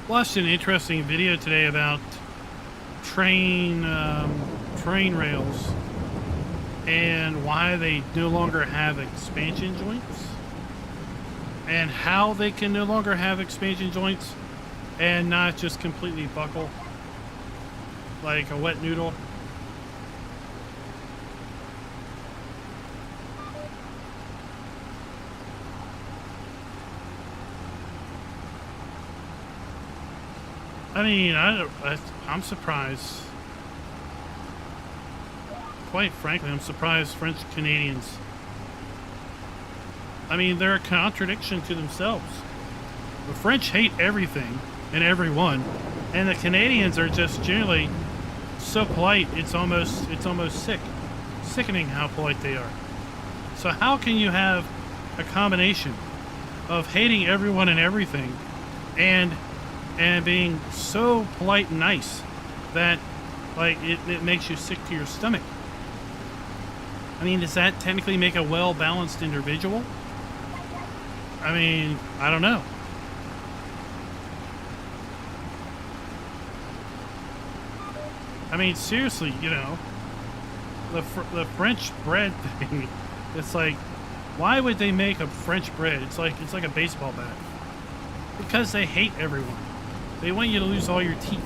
Speaker 1: Watched an interesting video today about train rails and why they no longer have expansion joints, and how they can no longer have expansion joints and not just completely buckle like a wet noodle. I mean, I'm surprised. Quite frankly, I'm surprised French Canadians. I mean, they're a contradiction to themselves. The French hate everything and everyone, and the Canadians are just generally so polite. It's almost sickening how polite they are. So how can you have a combination of hating everyone and everything, and being so polite and nice that, like, it makes you sick to your stomach? I mean, does that technically make a well-balanced individual? I mean, I don't know. I mean, seriously, you know, the French bread thing, it's like, why would they make a French bread? It's like a baseball bat. Because they hate everyone. They want you to lose all your teeth.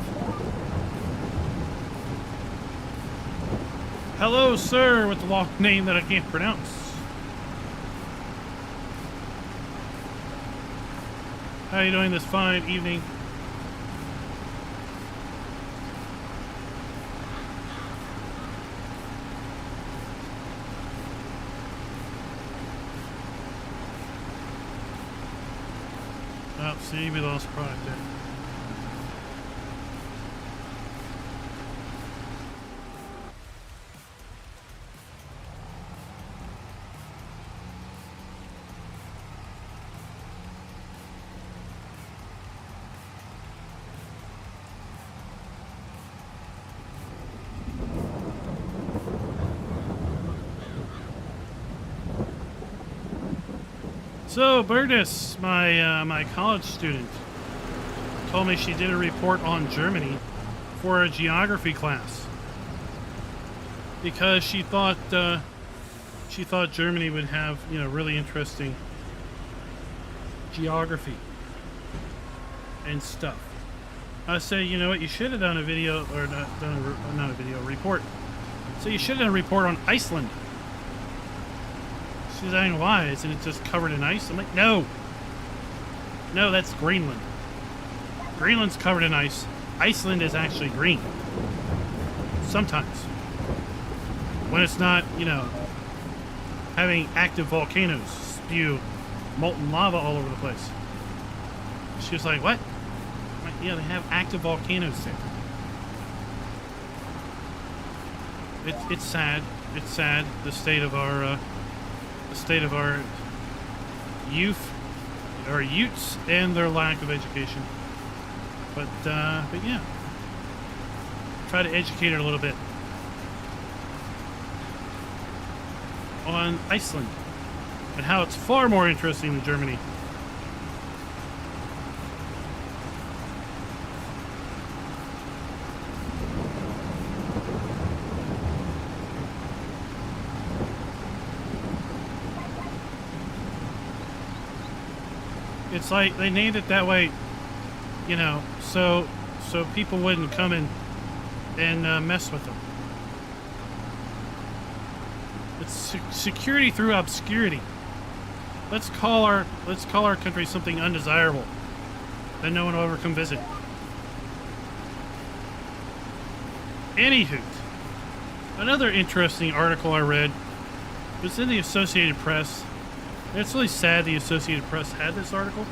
Speaker 1: Hello, sir, with the long name that I can't pronounce. How are you doing this fine evening? Oh, see, we lost product there. So, Bertus, my college student, told me she did a report on Germany for a geography class because she thought Germany would have, you know, really interesting geography and stuff. I say, you know what, you should have done a video, or not a video, a report. So you should have done a report on Iceland. She's saying, why? Isn't it just covered in ice? I'm like, no. No, that's Greenland. Greenland's covered in ice. Iceland is actually green. Sometimes. When it's not, you know, having active volcanoes spew molten lava all over the place. She was like, what? I'm like, yeah, they have active volcanoes there. It's sad. It's sad, the state of our youth, our youths, and their lack of education. But yeah, try to educate her a little bit on Iceland and how it's far more interesting than Germany. It's like they named it that way, you know, so people wouldn't come in and mess with them. It's security through obscurity. Let's call our country something undesirable that no one will ever come visit. Anywho, another interesting article I read was in the Associated Press. It's really sad the Associated Press had this article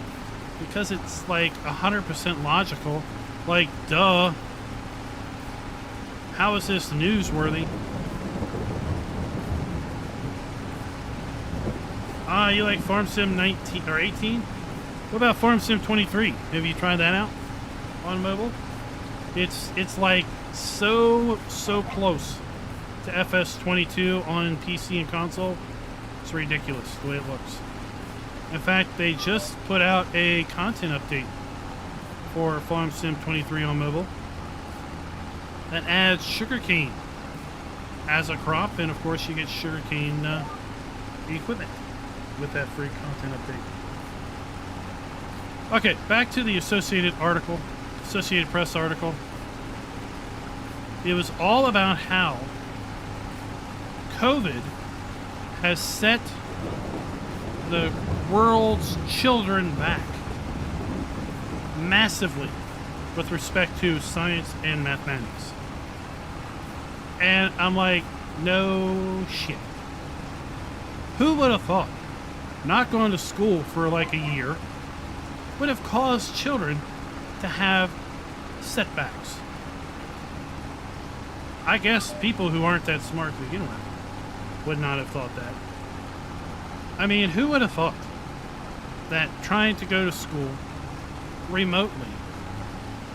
Speaker 1: because it's like 100% logical. Like, duh. How is this newsworthy? Ah, you like Farm Sim 19 or 18? What about Farm Sim 23? Have you tried that out on mobile? It's like so close to FS22 on PC and console. It's ridiculous the way it looks. In fact, they just put out a content update for Farm Sim 23 on mobile that adds sugarcane as a crop, and of course you get sugarcane equipment with that free content update. Okay, back to the Associated Press article. It was all about how COVID has set the world's children back massively with respect to science and mathematics. And I'm like, no shit. Who would have thought not going to school for like a year would have caused children to have setbacks? I guess people who aren't that smart to begin with would not have thought that. I mean, who would have thought that trying to go to school remotely,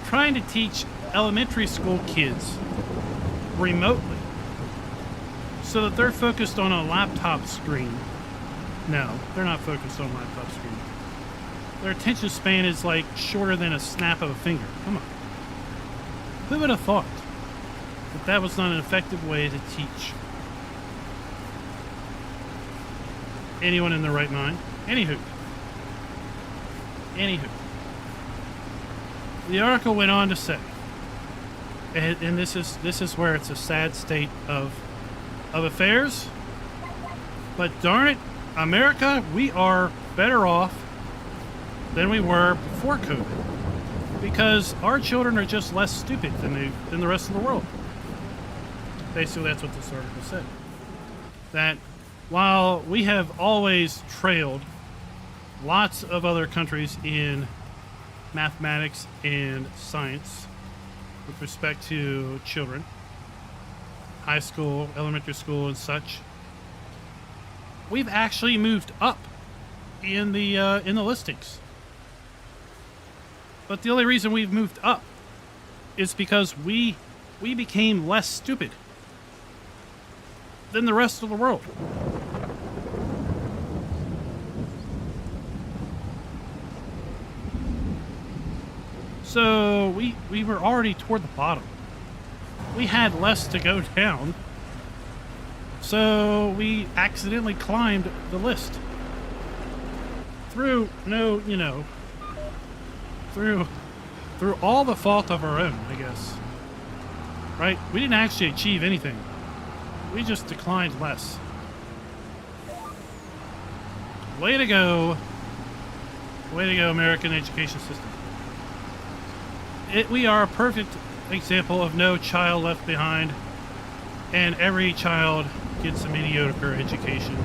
Speaker 1: trying to teach elementary school kids remotely so that they're focused on a laptop screen. No, they're not focused on a laptop screen. Their attention span is like shorter than a snap of a finger. Come on. Who would have thought that that was not an effective way to teach? Anyone in their right mind? Anywho. The article went on to say, and this is where it's a sad state of affairs, but darn it, America, we are better off than we were before COVID, because our children are just less stupid than the rest of the world. Basically, that's what this article said. That while we have always trailed lots of other countries in mathematics and science with respect to children, high school, elementary school, and such, we've actually moved up in the listings. But the only reason we've moved up is because we became less stupid than the rest of the world. So we were already toward the bottom. We had less to go down. So we accidentally climbed the list. Through all the fault of our own, I guess. Right? We didn't actually achieve anything. We just declined less. Way to go. Way to go, American education system. We are a perfect example of no child left behind, and every child gets a mediocre education.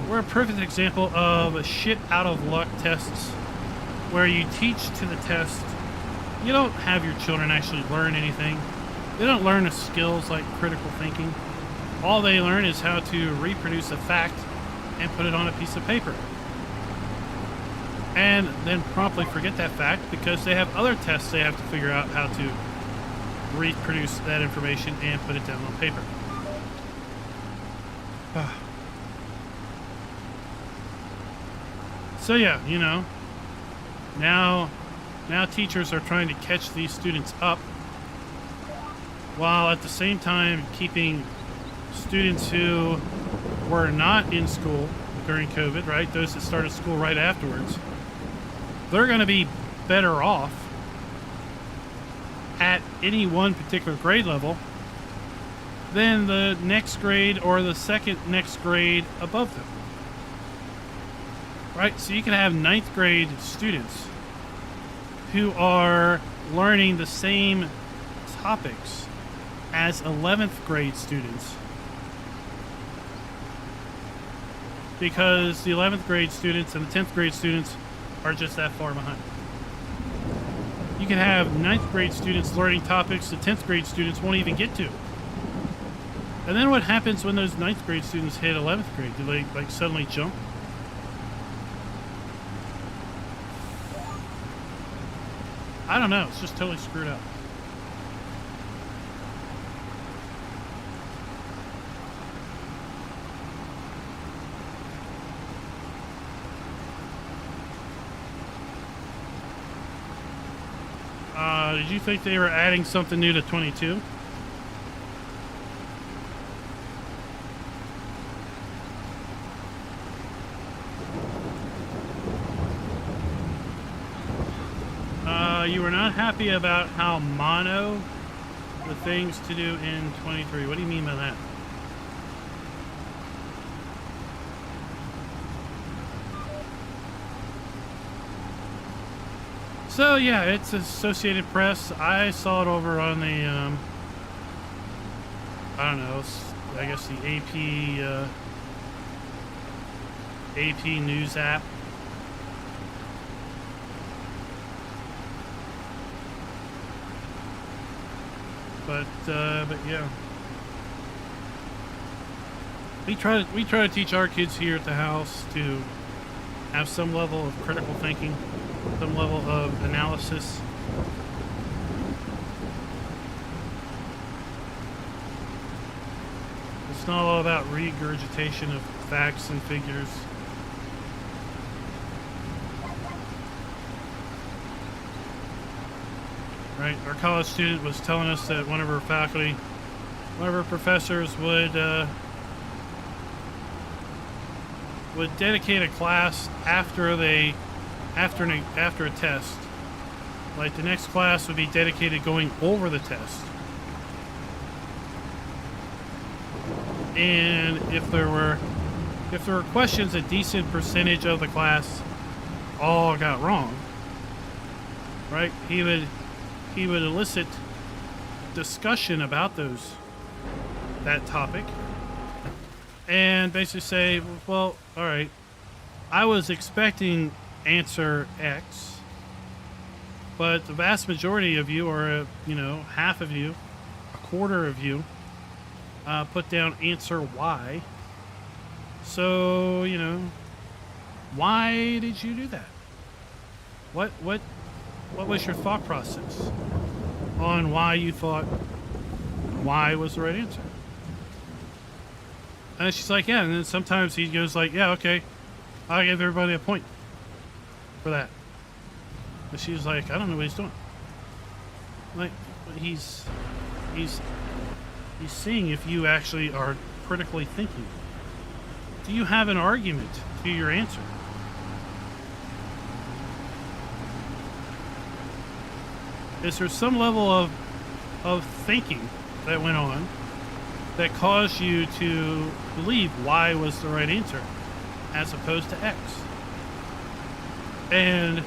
Speaker 1: We're a perfect example of a shit out of luck tests where you teach to the test. You don't have your children actually learn anything. They don't learn the skills like critical thinking. All they learn is how to reproduce a fact and put it on a piece of paper. And then promptly forget that fact because they have other tests they have to figure out how to reproduce that information and put it down on paper. So yeah, now teachers are trying to catch these students up while at the same time keeping students who were not in school during COVID, right? Those that started school right afterwards, they're going to be better off at any one particular grade level than the next grade or the second next grade above them. Right? So you can have 9th grade students who are learning the same topics as 11th grade students because the 11th grade students and the 10th grade students are just that far behind. You can have 9th grade students learning topics the 10th grade students won't even get to. And then what happens when those 9th grade students hit 11th grade? Do they like suddenly jump? I don't know. It's just totally screwed up. Did you think they were adding something new to 22? You were not happy about how mono the things to do in 23. What do you mean by that? So yeah, it's Associated Press. I saw it over on the I don't know, I guess the AP News app. But yeah, we try to teach our kids here at the house to have some level of critical thinking, some level of analysis. It's not all about regurgitation of facts and figures. Right, our college student was telling us that one of her faculty, one of her professors would dedicate a class after a test. Like the next class would be dedicated going over the test. And if there were questions, a decent percentage of the class all got wrong. Right? He would elicit discussion about that topic and basically say, well, all right, I was expecting answer X, but the vast majority of you, or half of you, a quarter of you, put down answer Y. So why did you do that? What was your thought process on why you thought Y was the right answer? And she's like, yeah. And then sometimes he goes like, yeah, okay, I'll give everybody a point for that. And she's like, I don't know what he's doing. Like, he's seeing if you actually are critically thinking. Do you have an argument to your answer? Is there some level of thinking that went on that caused you to believe Y was the right answer as opposed to X? And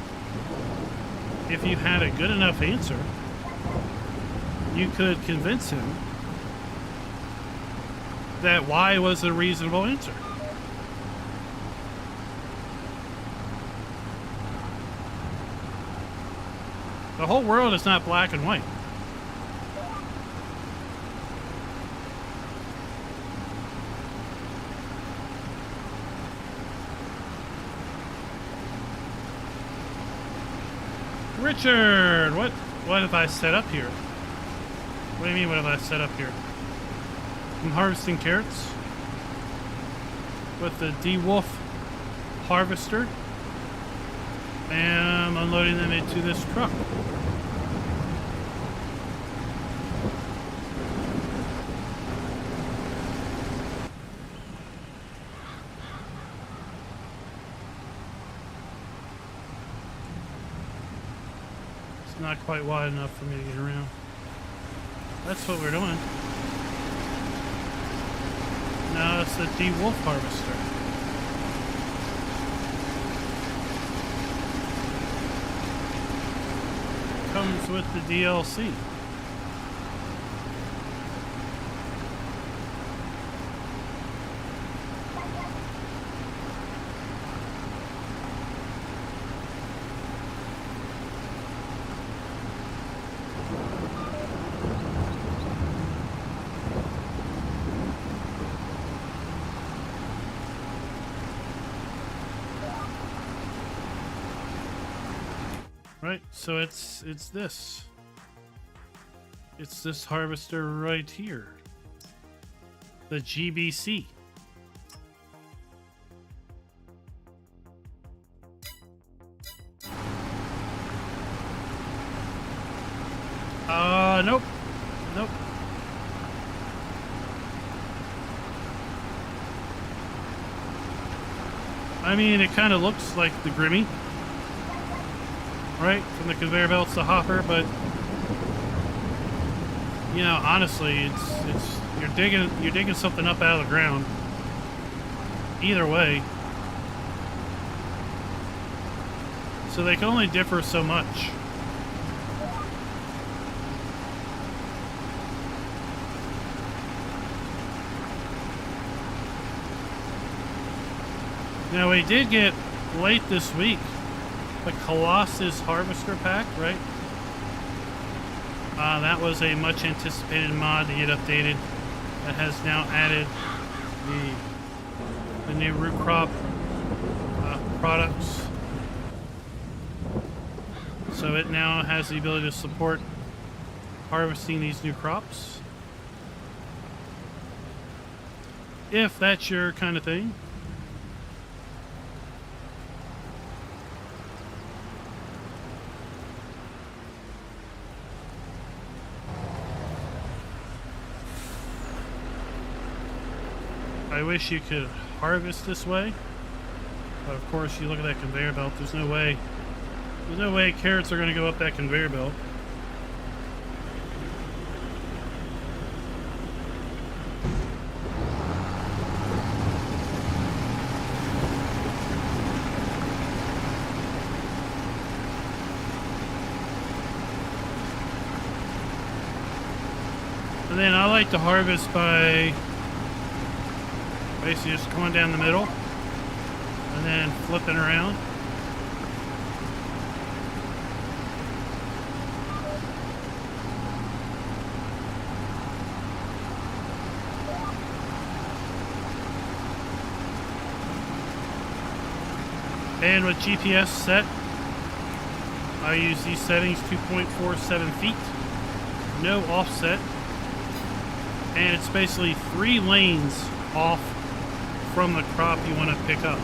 Speaker 1: if you had a good enough answer, you could convince him that Y was a reasonable answer. The whole world is not black and white. Richard, what have I set up here? What do you mean, what have I set up here? I'm harvesting carrots with the DeWolf harvester, and I'm unloading them into this truck. It's not quite wide enough for me to get around. That's what we're doing. No, it's the DeWolf harvester. Comes with the DLC. Right, so it's this. It's this harvester right here. The GBC. Nope. Nope. I mean, it kind of looks like the Grimmy, right? From the conveyor belts, the hopper, but you know, honestly, it's you're digging something up out of the ground. Either way, so they can only differ so much. Now we did get late this week the Colossus Harvester Pack, right? That was a much anticipated mod to get updated. That has now added the new root crop products. So it now has the ability to support harvesting these new crops. If that's your kind of thing. I wish you could harvest this way, but of course you look at that conveyor belt, there's no way carrots are going to go up that conveyor belt. And then I like to harvest by basically just going down the middle and then flipping around. And with GPS set, I use these settings 2.47 feet, no offset, and it's basically 3 lanes off from the crop you want to pick up.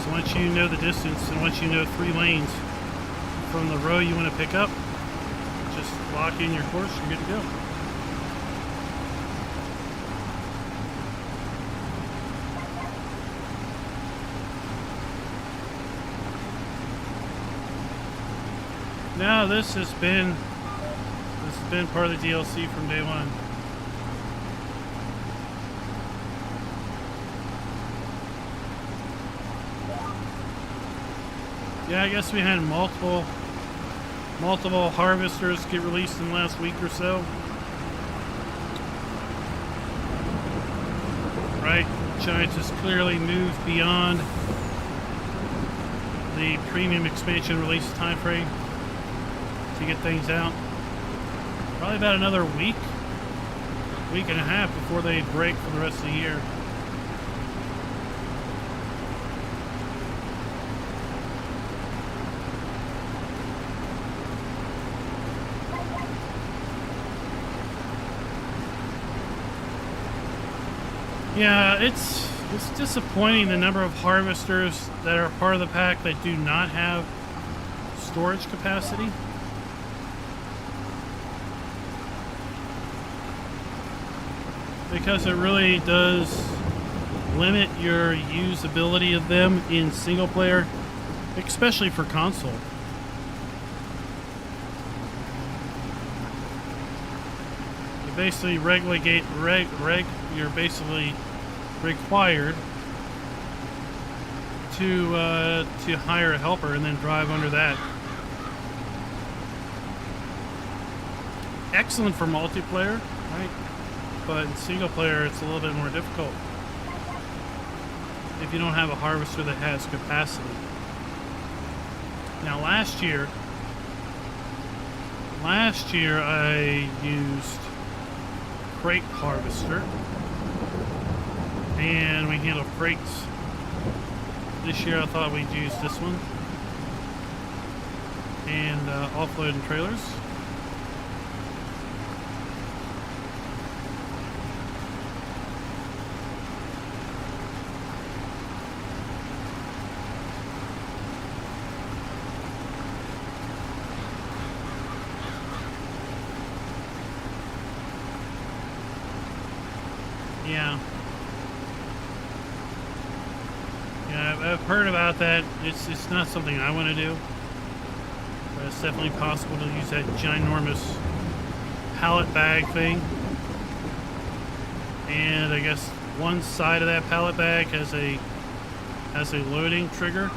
Speaker 1: So once you know the distance and once you know 3 lanes from the row you want to pick up, just lock in your course, you're good to go. Now this has been part of the DLC from day one. Yeah, I guess we had multiple harvesters get released in the last week or so. Right, Giants has clearly moved beyond the premium expansion release time frame to get things out. Probably about another week and a half before they break for the rest of the year. Yeah, it's disappointing the number of harvesters that are part of the pack that do not have storage capacity. Because it really does limit your usability of them in single player, especially for console. You basically you're basically required to hire a helper and then drive under that. Excellent for multiplayer, right? But in single player, it's a little bit more difficult if you don't have a harvester that has capacity. Now, last year I used crate harvester, and we handled crates. This year, I thought we'd use this one and offloading trailers. Yeah. Yeah, I've heard about that. It's not something I want to do. But it's definitely possible to use that ginormous pallet bag thing. And I guess one side of that pallet bag has a loading trigger.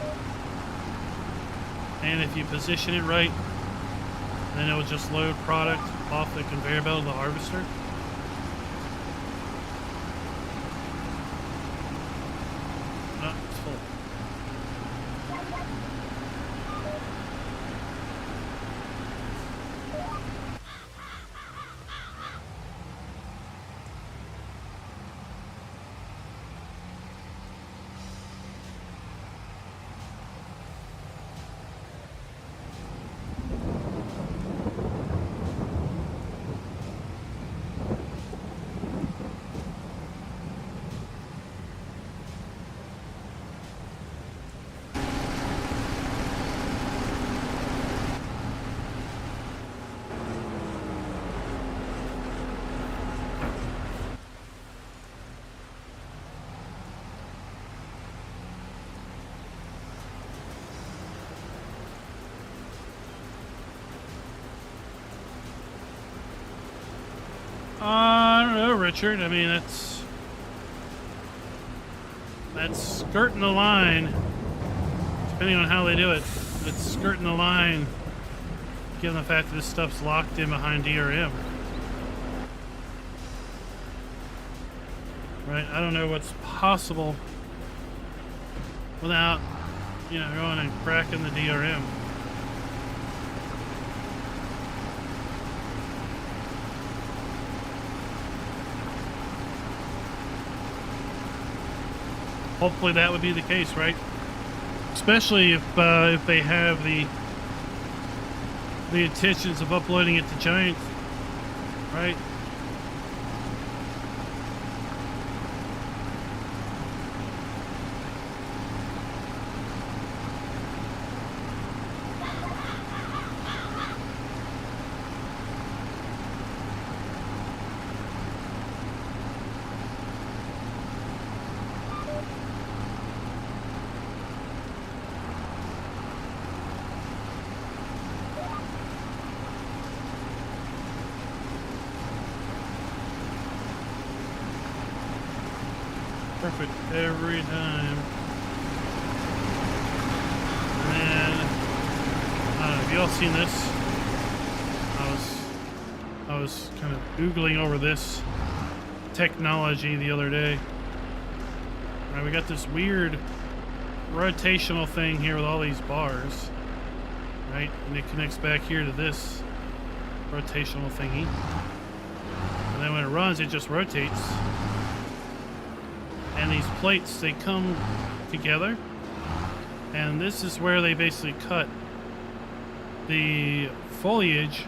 Speaker 1: And if you position it right, then it will just load product off the conveyor belt of the harvester. Oh, it's full. I don't know, Richard. I mean, that's skirting the line. Depending on how they do it, it's skirting the line. Given the fact that this stuff's locked in behind DRM, right? I don't know what's possible without, you know, going and cracking the DRM. Hopefully that would be the case, right? Especially if they have the intentions of uploading it to Giant, right? Perfect every time. And then, I don't know, have you all seen this? I was kind of googling over this technology the other day. All right, we got this weird rotational thing here with all these bars, right? And it connects back here to this rotational thingy. And then when it runs, it just rotates. And these plates, they come together, and this is where they basically cut the foliage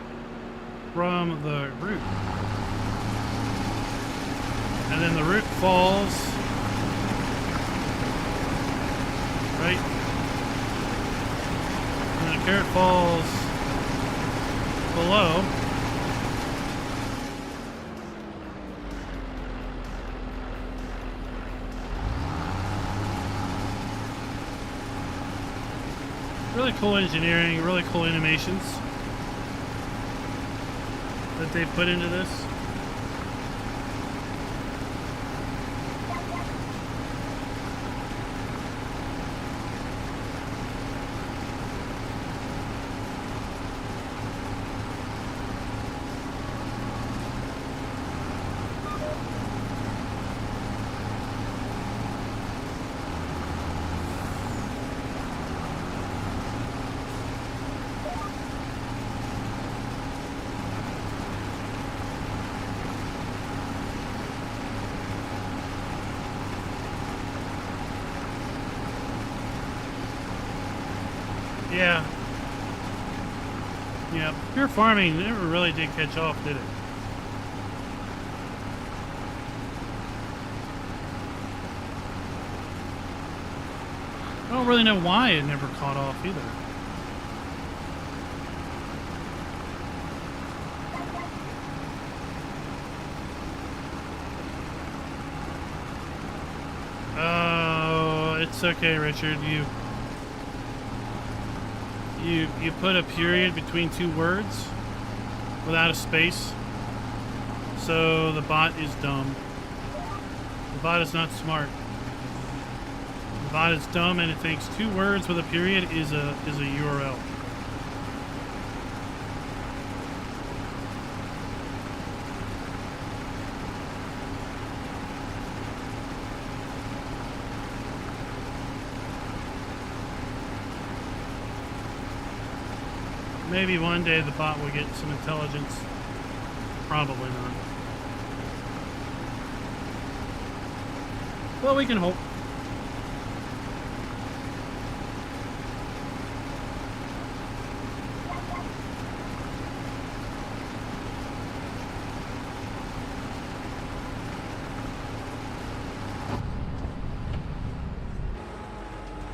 Speaker 1: from the root. And then the root falls, right? And the carrot falls below. Really cool engineering, really cool animations that they put into this. Yeah. Yeah, pure farming never really did catch off, did it? I don't really know why it never caught off either. It's okay, Richard. You put a period between two words without a space. So the bot is dumb. The bot is not smart. The bot is dumb, and it thinks two words with a period is a URL. Maybe one day the bot will get some intelligence. Probably not. Well, we can hope.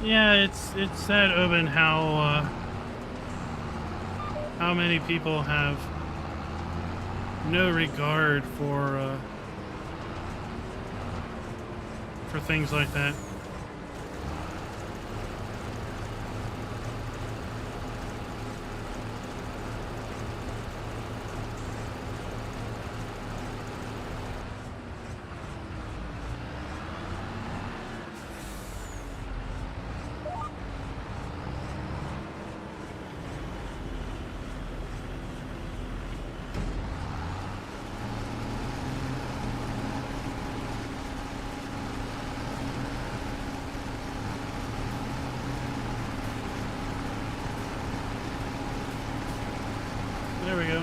Speaker 1: Yeah, it's sad, Oben, how many people have no regard for things like that. There we go.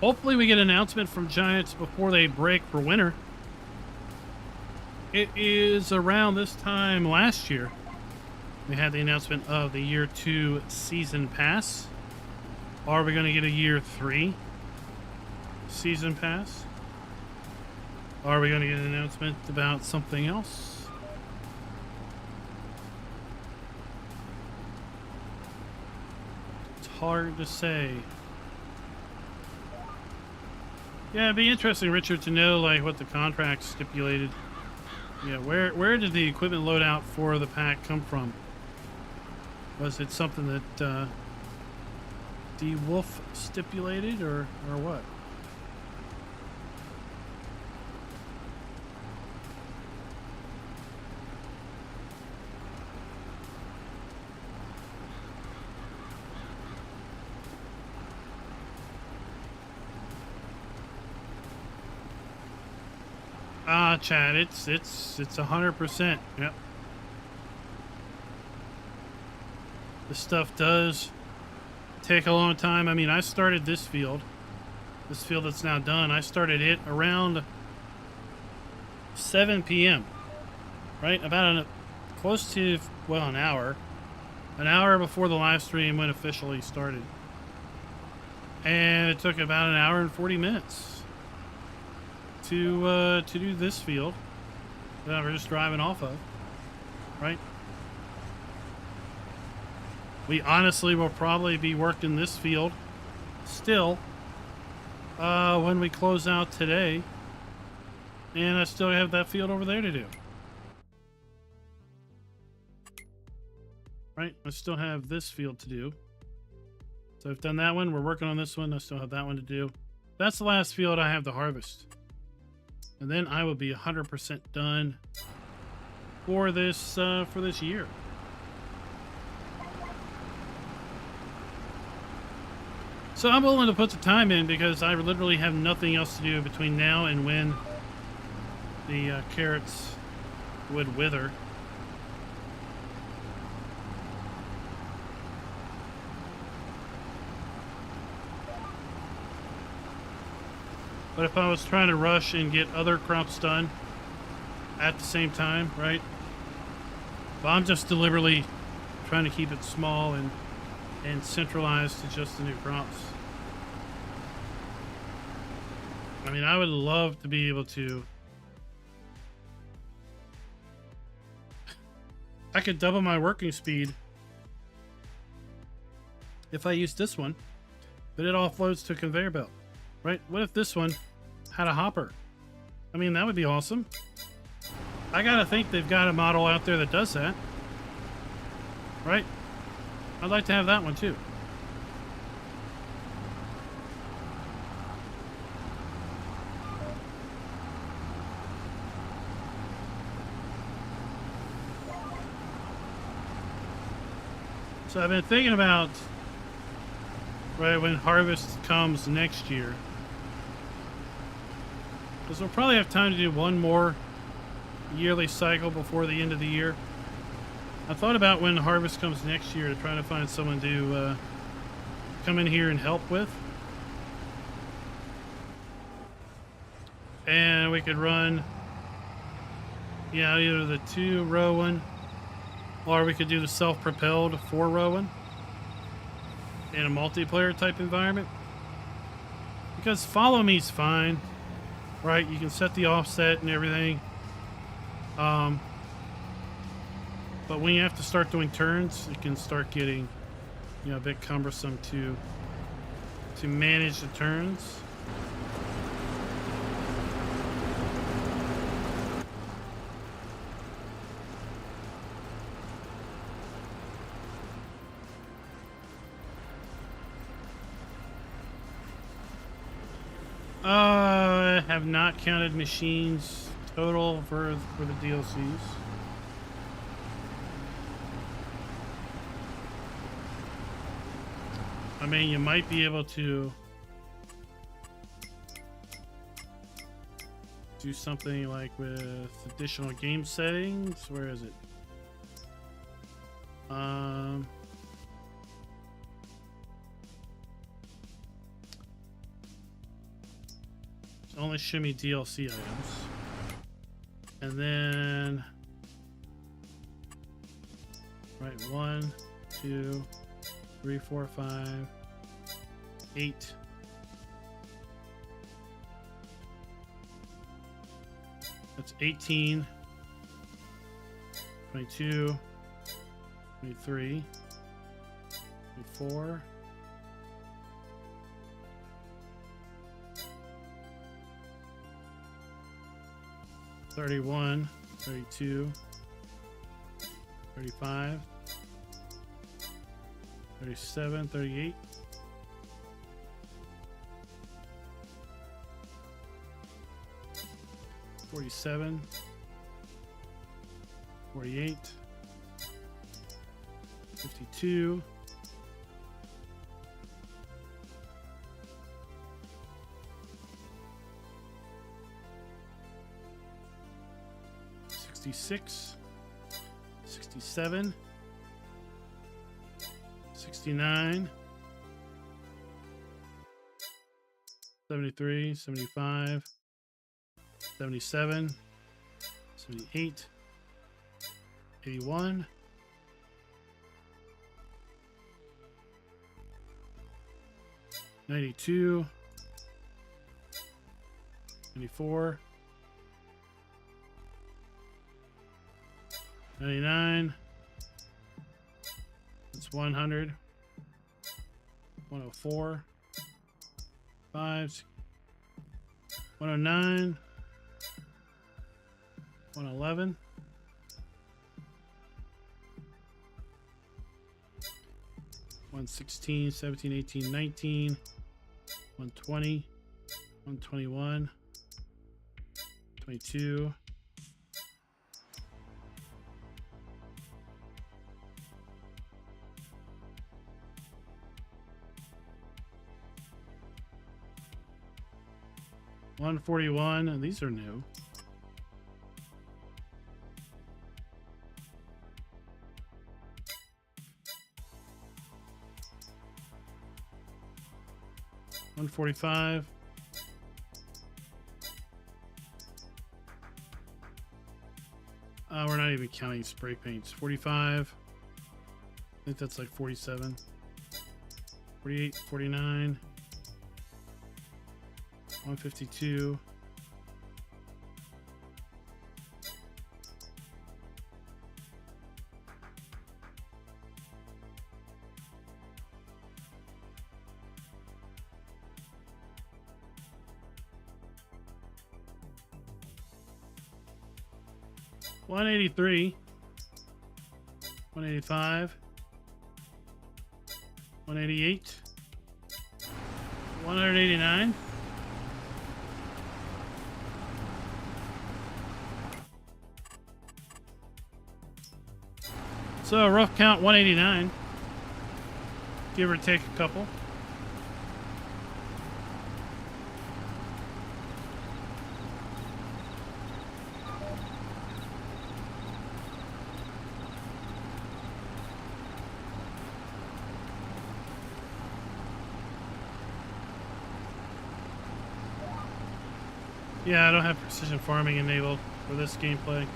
Speaker 1: Hopefully we get an announcement from Giants before they break for winter. It is around this time last year we had the announcement of the year 2 season pass. Are we going to get a year 3 season pass? Are we going to get an announcement about something else? It's hard to say. Yeah, it'd be interesting, Richard, to know like what the contract stipulated. Yeah, where did the equipment loadout for the pack come from? Was it something that D Wolf stipulated, or what? Chad, it's 100%. Yep. This stuff does take a long time. I mean, I started this field that's now done. I started it around 7 p.m. Right? About close to, well, an hour before the live stream when officially started. And it took about an hour and 40 minutes to do this field that we're just driving off of, right? We honestly will probably be working this field still when we close out today, and I still have that field over there to do, right? I still have this field to do. So I've done that one. We're working on this one. I still have that one to do. That's the last field I have to harvest. And then I will be 100% done for this year. So I'm willing to put the time in because I literally have nothing else to do between now and when the carrots would wither. But if I was trying to rush and get other crops done at the same time, right? Well, I'm just deliberately trying to keep it small and centralized to just the new crops. I mean, I would love to be able to I could double my working speed if I use this one, but it all floats to a conveyor belt, right? What if this one had a hopper? I mean, that would be awesome. I gotta think they've got a model out there that does that, right? I'd like to have that one too. So I've been thinking about, right, when harvest comes next year, because we'll probably have time to do one more yearly cycle before the end of the year. I thought about when harvest comes next year to try to find someone to come in here and help with. And we could run, yeah, either the 2-row one, or we could do the self-propelled 4-row one in a multiplayer type environment. Because follow me's fine, right? You can set the offset and everything. But when you have to start doing turns, it can start getting, you know, a bit cumbersome to manage the turns. I have not counted machines total for the DLCs. I mean, you might be able to do something like with additional game settings. Where is it? Only show me DLC items. And then, right, 1, 2, 3, 4, 5, 8. That's 18, 22, 23, 24. 31, 32, 35, 37, 38, 47, 48, 52, 66, 67, 69, 73, 75, 77, 78, 81, 92, 94, 99, that's 100, 104, 5, 109, 111, 116, 17, 18, 19, 120, 121, 22, 141, and these are new. $145. We're not even counting spray paints. 45. I think that's like 47. 48, 49. 152. 183, 185, 188, 189. So rough count 189, give or take a couple. Yeah, I don't have precision farming enabled for this gameplay.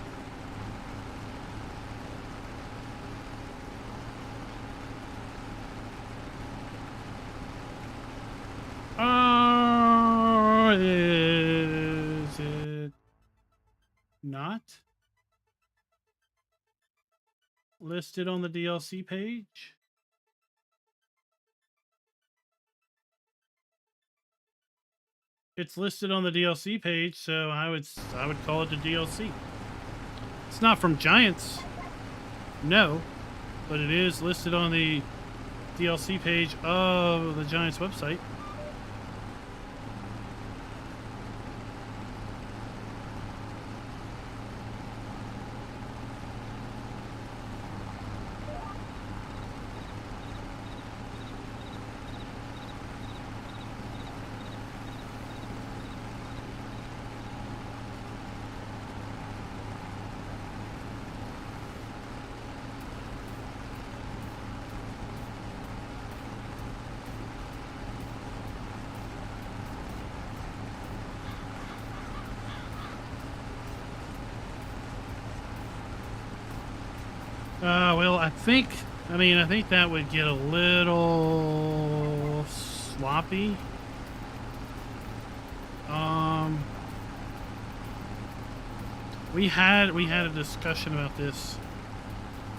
Speaker 1: Is it not listed on the DLC page? It's listed on the DLC page, so I would call it the DLC. It's not from Giants, no, but it is listed on the DLC page of the Giants website. Well, I think that would get a little sloppy. We had a discussion about this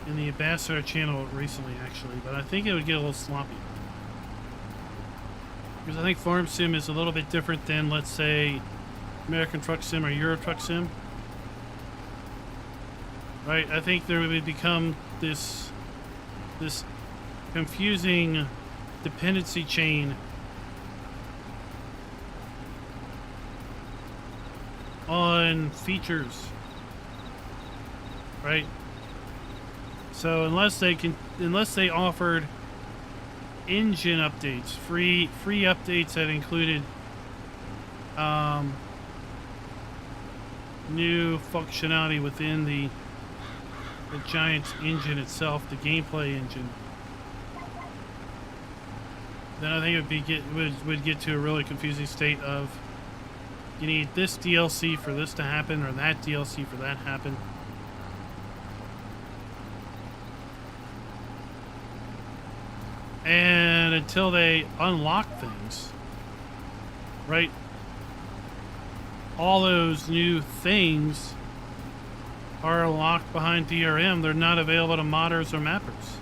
Speaker 1: in the Ambassador channel recently, actually, but I think it would get a little sloppy. Because I think Farm Sim is a little bit different than, let's say, American Truck Sim or Euro Truck Sim. Right, I think there would become this confusing dependency chain on features, right? So unless they offered engine updates, free updates that included new functionality within the Giants engine itself, the gameplay engine, then I think it would get to a really confusing state of you need this DLC for this to happen or that DLC for that to happen. And until they unlock things, right? All those new things are locked behind DRM. They're not available to modders or mappers.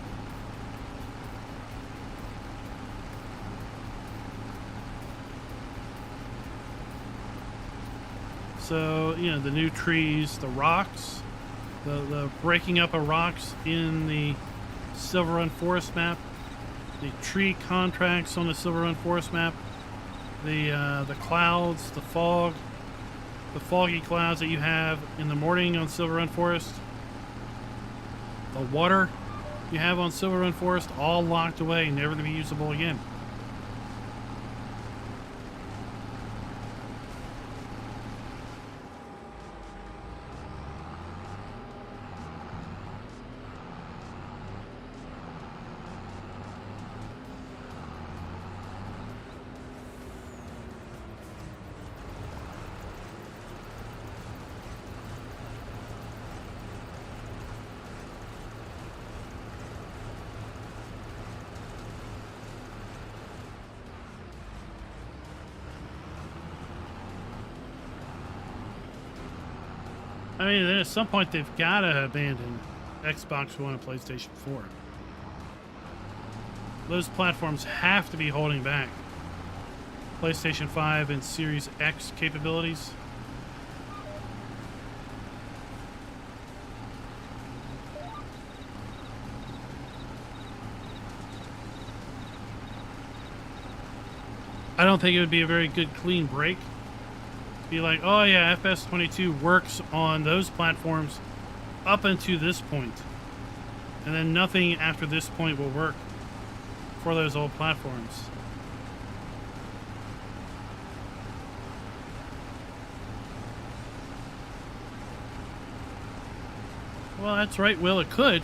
Speaker 1: So, you know, the new trees, the rocks, the breaking up of rocks in the Silver Run Forest map, the tree contracts on the Silver Run Forest map, the clouds, the fog, the foggy clouds that you have in the morning on Silver Run Forest, the water you have on Silver Run Forest, all locked away, never to be usable again. I mean, then at some point they've got to abandon Xbox One and PlayStation 4. Those platforms have to be holding back PlayStation 5 and Series X capabilities. I don't think it would be a very good clean break. Be like, oh yeah, FS 22 works on those platforms up until this point, and then nothing after this point will work for those old platforms. Well, that's right, Will. It could.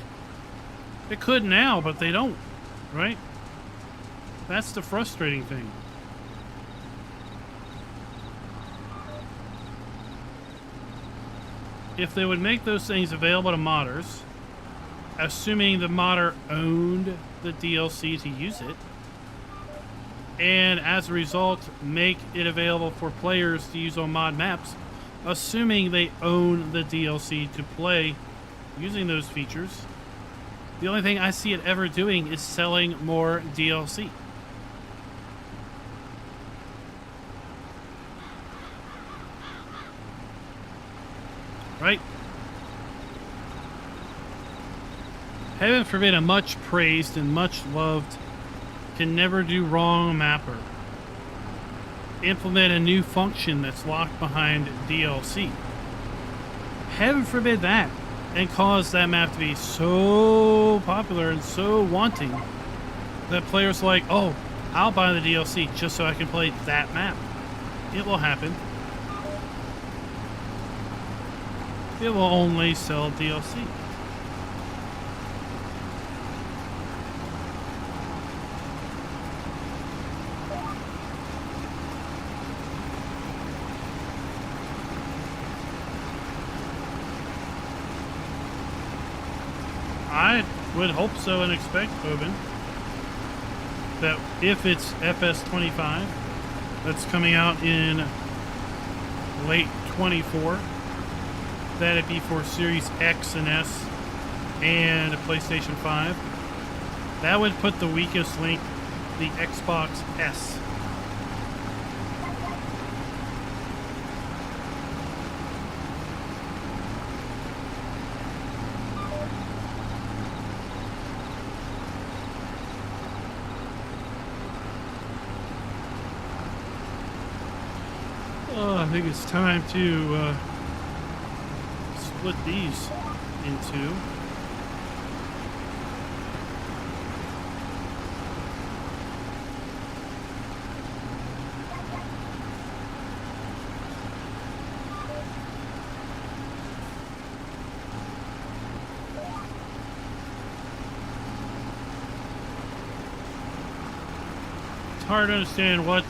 Speaker 1: It could now, but they don't, right? That's the frustrating thing. If they would make those things available to modders, assuming the modder owned the DLC to use it, and as a result, make it available for players to use on mod maps, assuming they own the DLC to play using those features, the only thing I see it ever doing is selling more DLC. Right? Heaven forbid a much praised and much loved can never do wrong mapper implement a new function that's locked behind DLC. Heaven forbid that, and cause that map to be so popular and so wanting that players are like, oh, I'll buy the DLC just so I can play that map. It will happen. It will only sell DLC. I would hope so and expect, Oben, that if it's FS25 that's coming out in late 24, that it be for Series X and S and PlayStation 5. That would put the weakest link, the Xbox S. Oh, I think it's time to split these in two. It's hard to understand what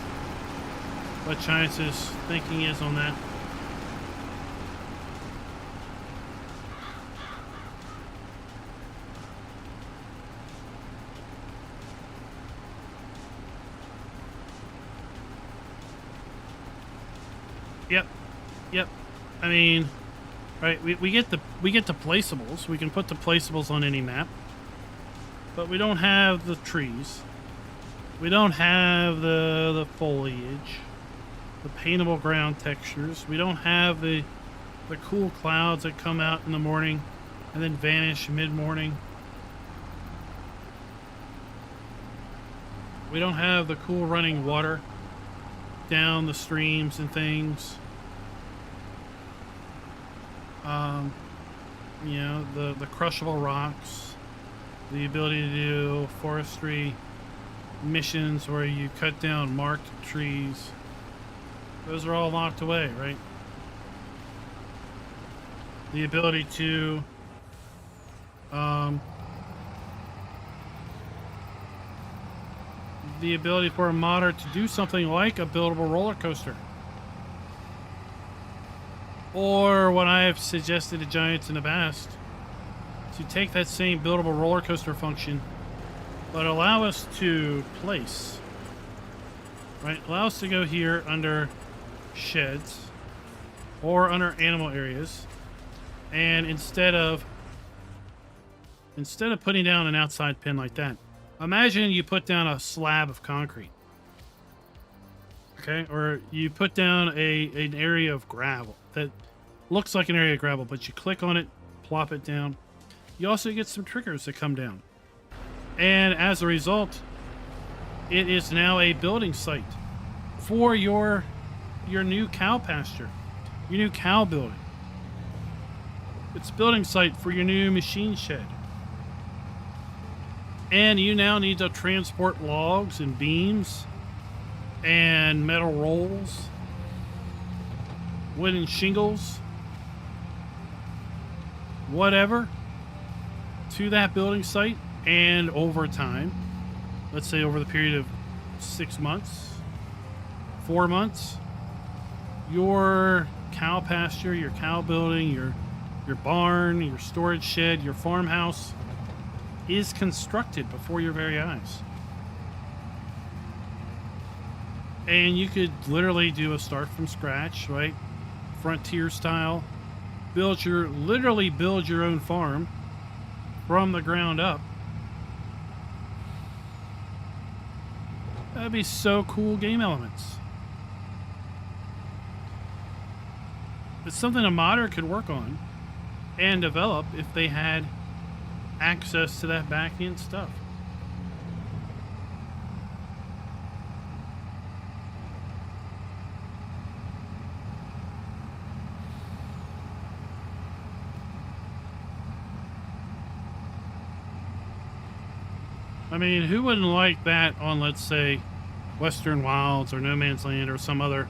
Speaker 1: Giants' thinking is on that. Yep. I mean, right? We get the placeables. We can put the placeables on any map, but we don't have the trees. We don't have the foliage, the paintable ground textures. We don't have the cool clouds that come out in the morning and then vanish mid-morning. We don't have the cool running water down the streams and things. You know, the crushable rocks, the ability to do forestry missions where you cut down marked trees. Those are all locked away, right? The ability to for a modder to do something like a buildable roller coaster. Or what I have suggested to Giants in the past, to take that same buildable roller coaster function, but allow us to place, right? Allow us to go here under sheds or under animal areas, and instead of putting down an outside pin like that, imagine you put down a slab of concrete, okay, or you put down an area of gravel that looks like an area of gravel, but you click on it, plop it down. You also get some triggers that come down, and as a result, it is now a building site for your new cow pasture, your new cow building. It's a building site for your new machine shed. And you now need to transport logs and beams and metal rolls, wooden shingles, whatever, to that building site. And over time, let's say over the period of 6 months, 4 months, your cow pasture, your cow building, your barn, your storage shed, your farmhouse is constructed before your very eyes. And you could literally do a start from scratch, right? Frontier style. Literally build your own farm from the ground up. That'd be so cool. Game elements. It's something a modder could work on and develop if they had access to that back-end stuff. I mean, who wouldn't like that on, let's say, Western Wilds or No Man's Land or some other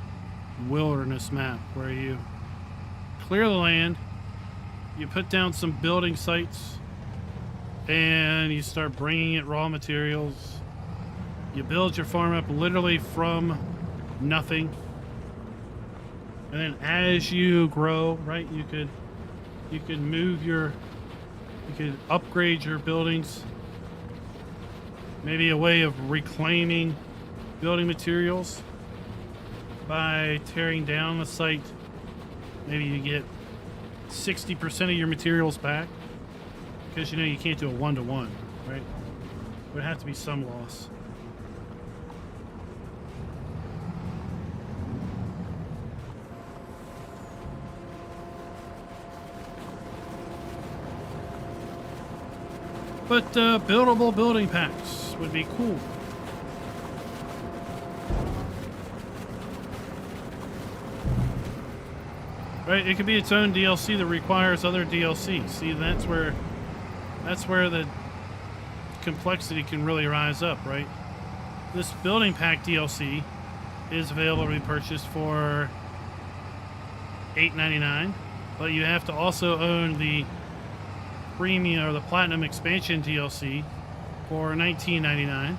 Speaker 1: wilderness map where you clear the land, you put down some building sites, and you start bringing it raw materials. You build your farm up literally from nothing. And then as you grow, right, you could upgrade your buildings. Maybe a way of reclaiming building materials by tearing down the site. Maybe you get 60% of your materials back. Because, you can't do a 1-to-1, right? It would have to be some loss. But buildable building packs would be cool. Right? It could be its own DLC that requires other DLC. See, that's where the complexity can really rise up, right? This building pack DLC is available to be purchased for $8.99, but you have to also own the premium or the platinum expansion DLC for $19.99.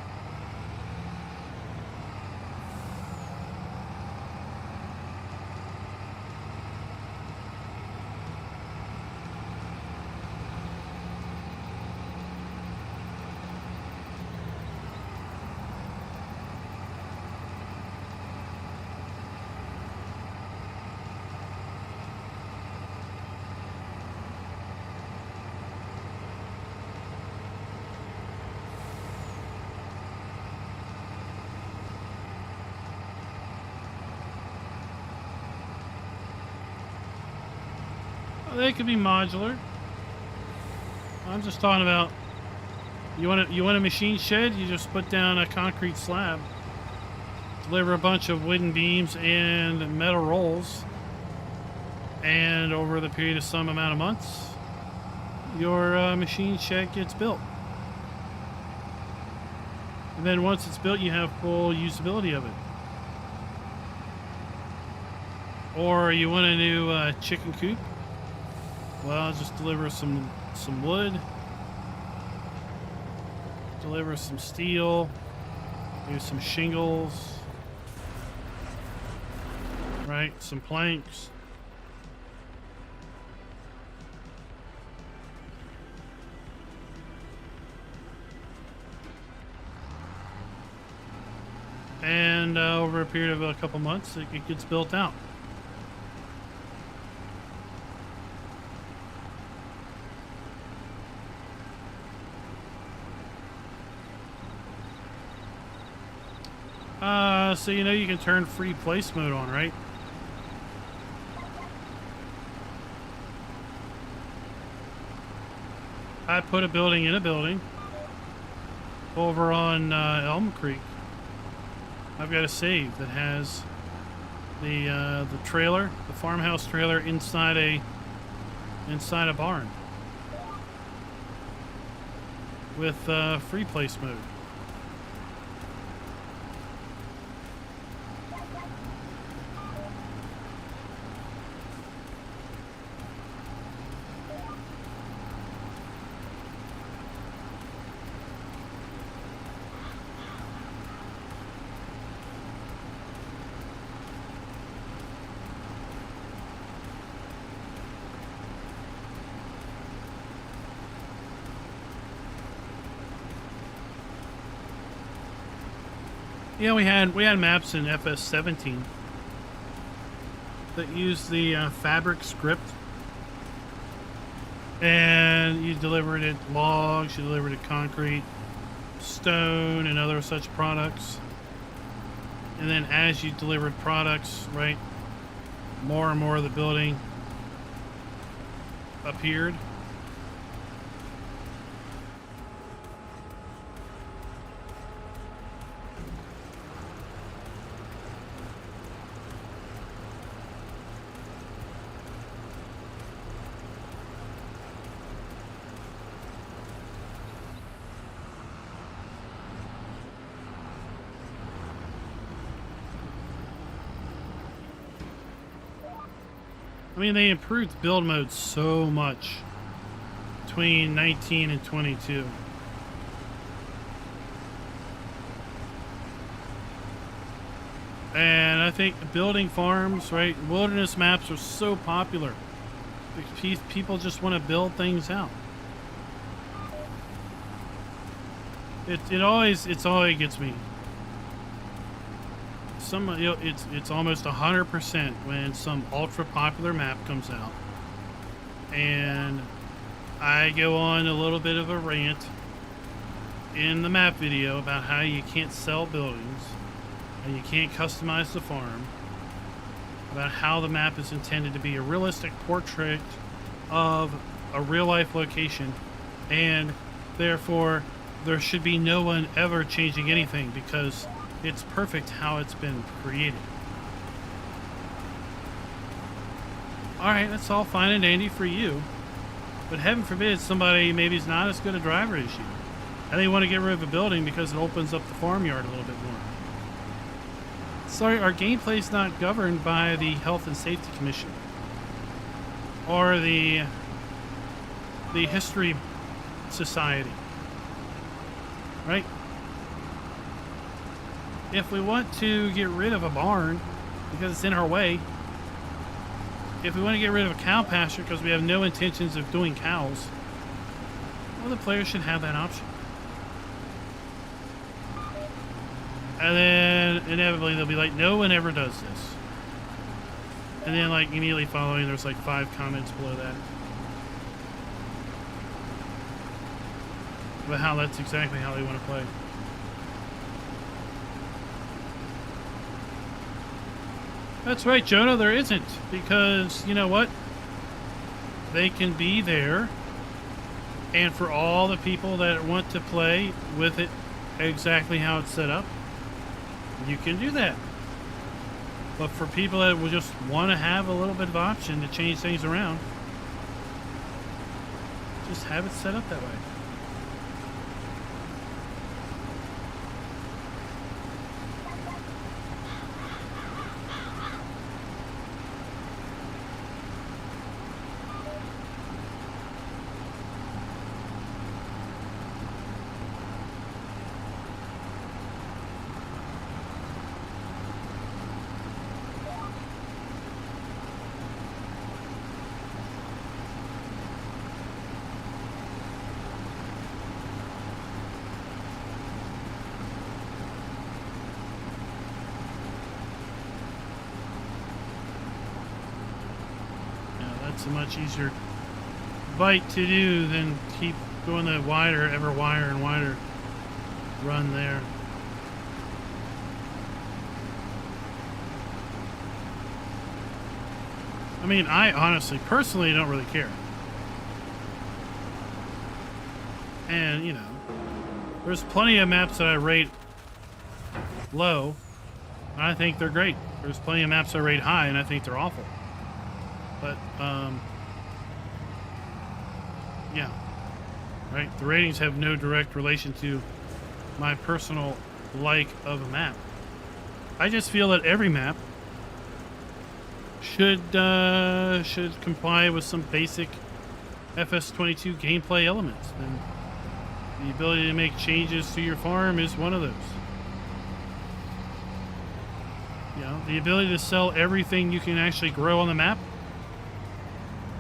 Speaker 1: They could be modular. I'm just talking about you want a machine shed, you just put down a concrete slab, deliver a bunch of wooden beams and metal rolls, and over the period of some amount of months, your machine shed gets built. And then once it's built, you have full usability of it. Or you want a new chicken coop? Well, just deliver some wood, deliver some steel, maybe some shingles, right? Some planks. And over a period of a couple months, it gets built out. So you can turn free place mode on, right? I put a building in a building over on Elm Creek. I've got a save that has the trailer, the farmhouse trailer inside a barn with free place mode. Yeah, we had maps in FS17 that used the fabric script, and you delivered it logs, you delivered it concrete, stone, and other such products. And then as you delivered products, right, more and more of the building appeared. I mean, they improved build mode so much between 19 and 22. And I think building farms, right, wilderness maps are so popular because people just want to build things out. It always gets me. It's almost 100% when some ultra popular map comes out, and I go on a little bit of a rant in the map video about how you can't sell buildings and you can't customize the farm, about how the map is intended to be a realistic portrait of a real life location, and therefore there should be no one ever changing anything because it's perfect how it's been created. Alright, that's all fine and dandy for you. But heaven forbid somebody maybe is not as good a driver as you, and they want to get rid of a building because it opens up the farmyard a little bit more. Sorry, our gameplay is not governed by the Health and Safety Commission or the History Society. Right? If we want to get rid of a barn because it's in our way, if we want to get rid of a cow pasture because we have no intentions of doing cows, well, the players should have that option. And then inevitably they'll be like, no one ever does this. And then like immediately following, there's like 5 comments below that about how that's exactly how they want to play. That's right, Jonah, there isn't, because you know what? They can be there, and for all the people that want to play with it exactly how it's set up, you can do that. But for people that will just want to have a little bit of option to change things around, just have it set up that way. It's a much easier bite to do than keep going the wider, ever wider and wider run there. I mean, I honestly, personally don't really care. And, you know, there's plenty of maps that I rate low I think they're great. There's plenty of maps I rate high, and I think they're awful. But, yeah. Right? The ratings have no direct relation to my personal like of a map. I just feel that every map should comply with some basic FS22 gameplay elements. And the ability to make changes to your farm is one of those. You know, the ability to sell everything you can actually grow on the map.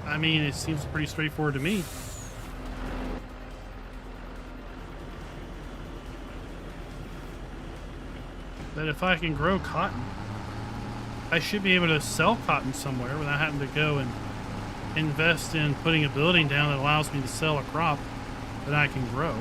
Speaker 1: I mean, it seems pretty straightforward to me. That if I can grow cotton, I should be able to sell cotton somewhere without having to go and invest in putting a building down that allows me to sell a crop that I can grow.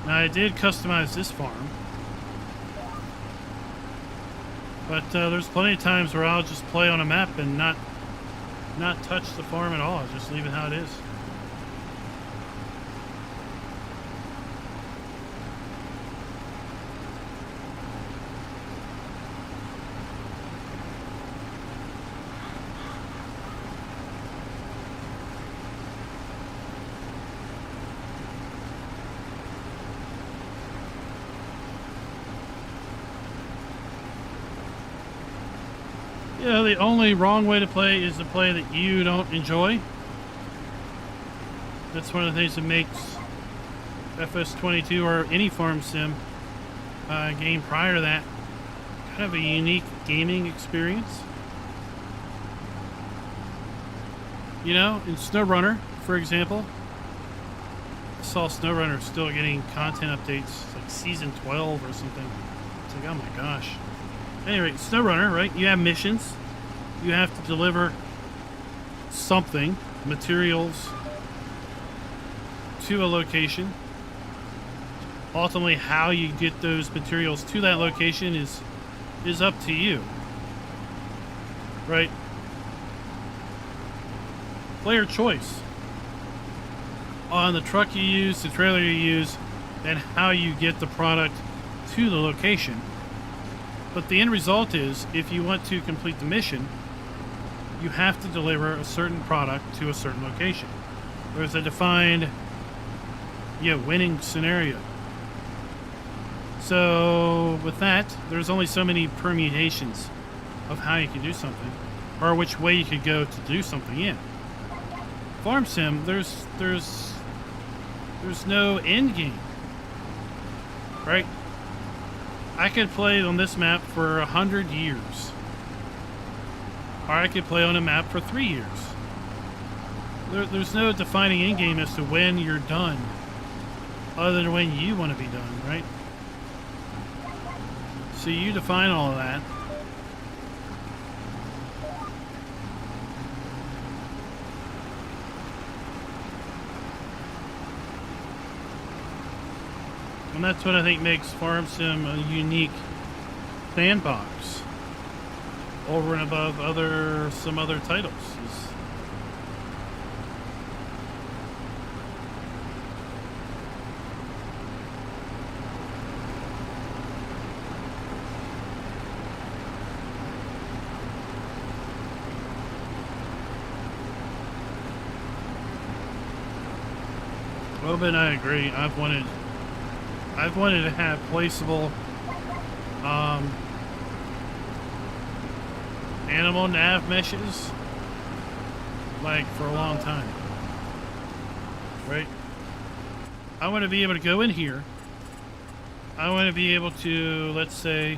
Speaker 1: Now, I did customize this farm, but there's plenty of times where I'll just play on a map and not touch the farm at all. Just leave it how it is. Yeah, the only wrong way to play is to play that you don't enjoy. That's one of the things that makes FS22 or any farm sim game prior to that kind of a unique gaming experience. You know, in SnowRunner, for example, I saw SnowRunner still getting content updates, like season 12 or something. It's like, oh my gosh. Anyway, SnowRunner, right? You have missions. You have to deliver something, materials, to a location. Ultimately, how you get those materials to that location is up to you. Right? Player choice on the truck you use, the trailer you use, and how you get the product to the location. But the end result is, if you want to complete the mission, you have to deliver a certain product to a certain location. There's a defined, winning scenario. So with that, there's only so many permutations of how you can do something, or which way you could go to do something in. Farm sim, there's no end game, right? I could play on this map for 100 years. Or I could play on a map for 3 years. There's no defining end game as to when you're done, other than when you want to be done, right? So you define all of that. And that's what I think makes Farm Sim a unique sandbox over and above some other titles. Well, but I agree. I've wanted to have placeable animal nav meshes like for a long time, right? I want to be able to go in here. I want to be able to, let's say,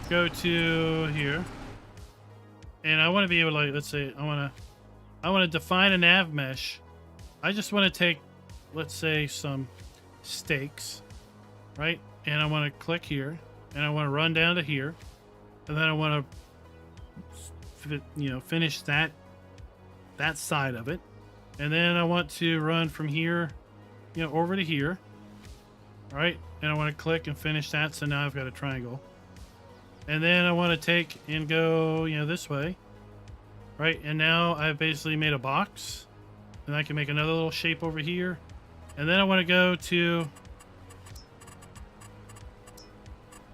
Speaker 1: go to here, and I want to be able to, let's say, I want to define a nav mesh. I just want to take, let's say, some stakes, right? And I want to click here, and I want to run down to here, and then I want to, finish that side of it, and then I want to run from here, over to here, right? And I want to click and finish that. So now I've got a triangle, and then I want to take and go, this way, right? And now I've basically made a box, and I can make another little shape over here. And then I want to go to,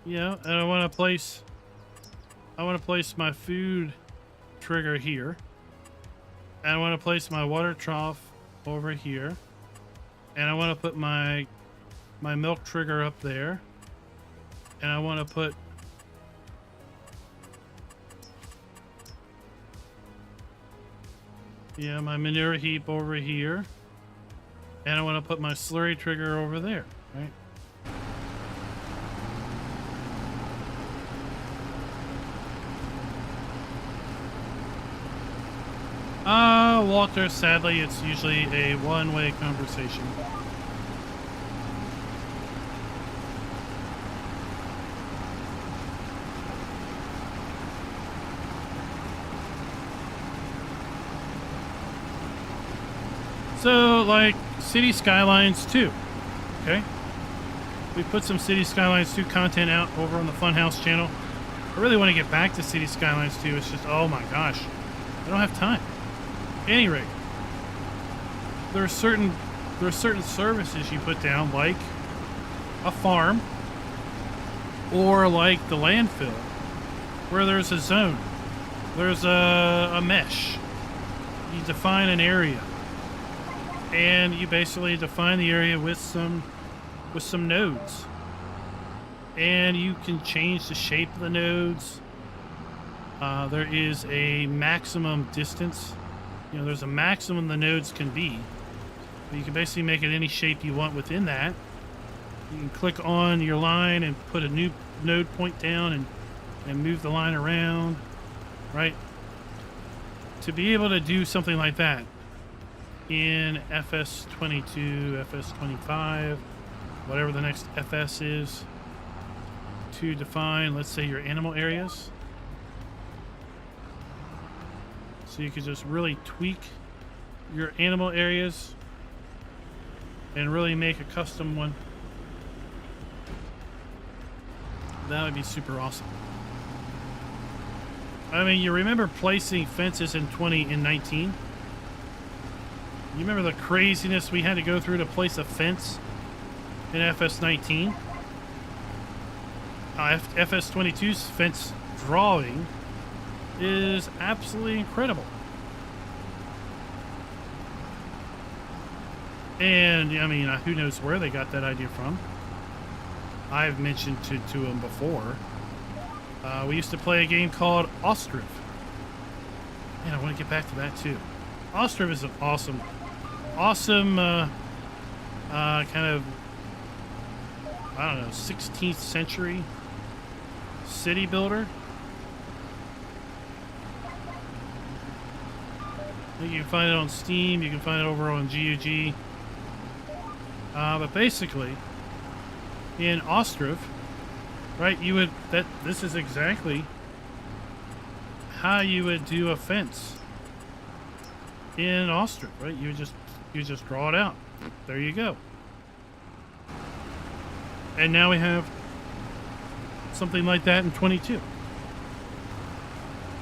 Speaker 1: and I want to place my food trigger here. And I want to place my water trough over here. And I want to put my milk trigger up there. And I want to put my manure heap over here. And I want to put my slurry trigger over there, right? Walter, sadly, it's usually a one-way conversation. So, like, City Skylines 2, okay? We put some City Skylines 2 content out over on the Funhouse channel. I really want to get back to City Skylines 2. It's just, oh my gosh, I don't have time. At any rate, there are certain services you put down, like a farm or like the landfill, where there's a zone, there's a mesh. You define an area, and you basically define the area with some nodes, and you can change the shape of the nodes. There is a maximum distance. There's a maximum the nodes can be. But you can basically make it any shape you want within that. You can click on your line and put a new node point down and move the line around, right? To be able to do something like that in FS22, FS25, whatever the next FS is, to define, let's say, your animal areas. So you could just really tweak your animal areas and really make a custom one. That would be super awesome. I mean, you remember placing fences in 20 and 19? You remember the craziness we had to go through to place a fence in FS19? FS22's fence drawing is absolutely incredible. And, I mean, who knows where they got that idea from. I've mentioned to them before. We used to play a game called Ostriv. Man, I want to get back to that too. Ostriv is an awesome kind of, I don't know, 16th century city builder. You can find it on Steam. You can find it over on GOG. But basically, in Ostriv, right? This is exactly how you would do a fence in Ostriv, right? You just draw it out. There you go. And now we have something like that in 22.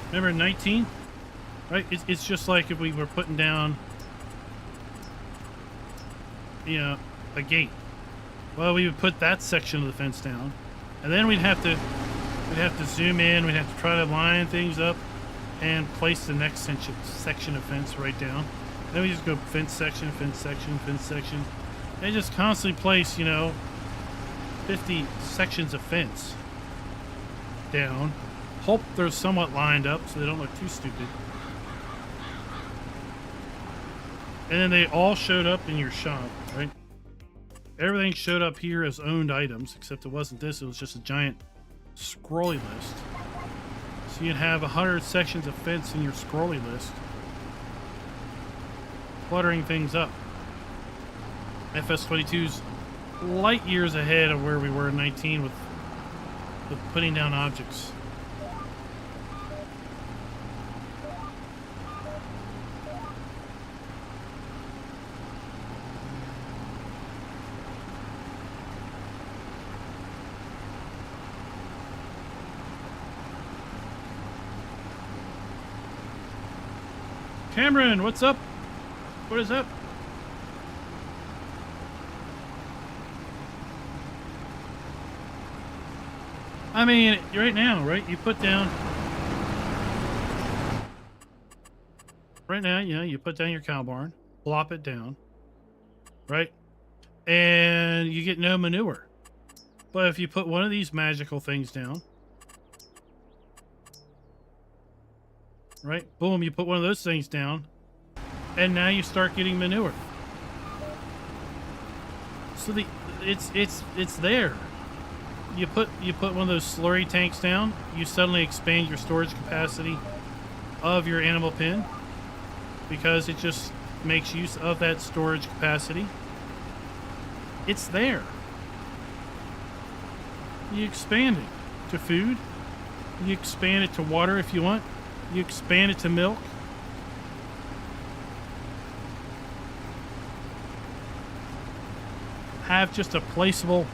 Speaker 1: Remember in 19? Right? It's just like if we were putting down, a gate. Well, we would put that section of the fence down, and then we'd have to zoom in. We'd have to try to line things up and place the next section of fence right down. Then we just go fence section, fence section, fence section, and just constantly place, 50 sections of fence down. Hope they're somewhat lined up so they don't look too stupid. And then they all showed up in your shop, right? Everything showed up here as owned items, except it wasn't this. It was just a giant scrolly list. So you'd have 100 sections of fence in your scrolly list, cluttering things up. FS22's light years ahead of where we were in 19 with putting down objects. Cameron, what's up? What is up? I mean, right now, right? You put down... Right now, you know, you put down your cow barn, plop it down, right? And you get no manure. But if you put one of these magical things down, right? Boom, you put one of those things down, and now you start getting manure. So it's there. You put one of those slurry tanks down, you suddenly expand your storage capacity of your animal pen because it just makes use of that storage capacity. It's there. You expand it to food. You expand it to water if you want. You expand it to milk. Have just a placeable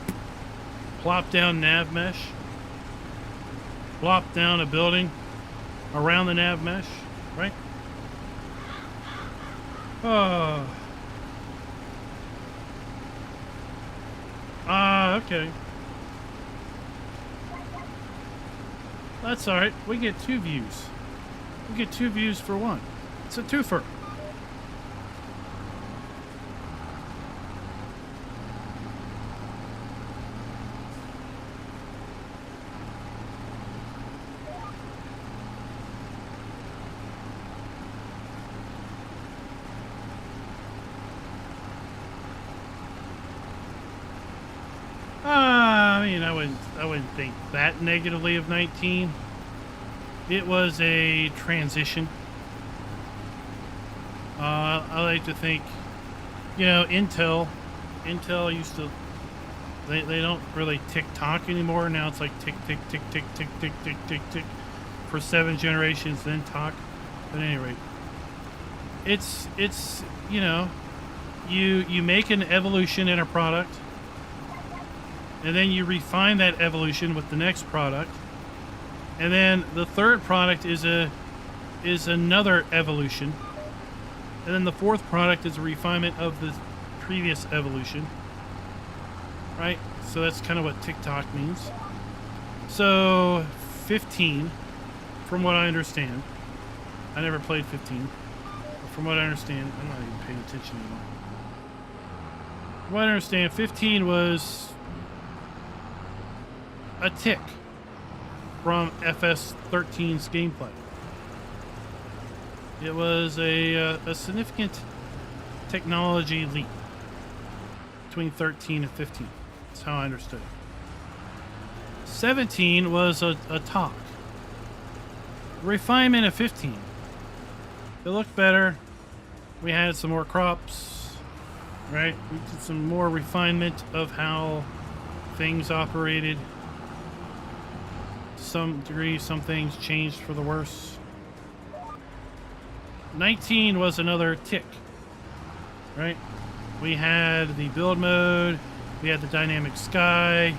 Speaker 1: plop down nav mesh. Plop down a building around the nav mesh, right? Oh. Okay. That's alright. We get 2 views. We get 2 views for 1. It's a twofer. I mean, I wouldn't think that negatively of 19. It was a transition. I like to think, you know, Intel used to, they don't really tick-tock anymore. Now it's like tick, tick, tick, tick, tick, tick, tick, tick, tick, for 7 generations, then talk. But at any rate, it's, you know, you make an evolution in a product, and then you refine that evolution with the next product, and then the third product is another evolution, and then the fourth product is a refinement of the previous evolution, right? So that's kind of what TikTok means. So 15, from what I understand, I never played 15, but from what I understand, I'm not even paying attention anymore. From what I understand, 15 was a tick from FS13's gameplay. It was a significant technology leap between 13 and 15. That's how I understood it. 17 was a talk. Refinement of 15. It looked better. We had some more crops, right? We did some more refinement of how things operated. To some degree, some things changed for the worse. 19 was another tick, right? We had the build mode, we had the dynamic sky,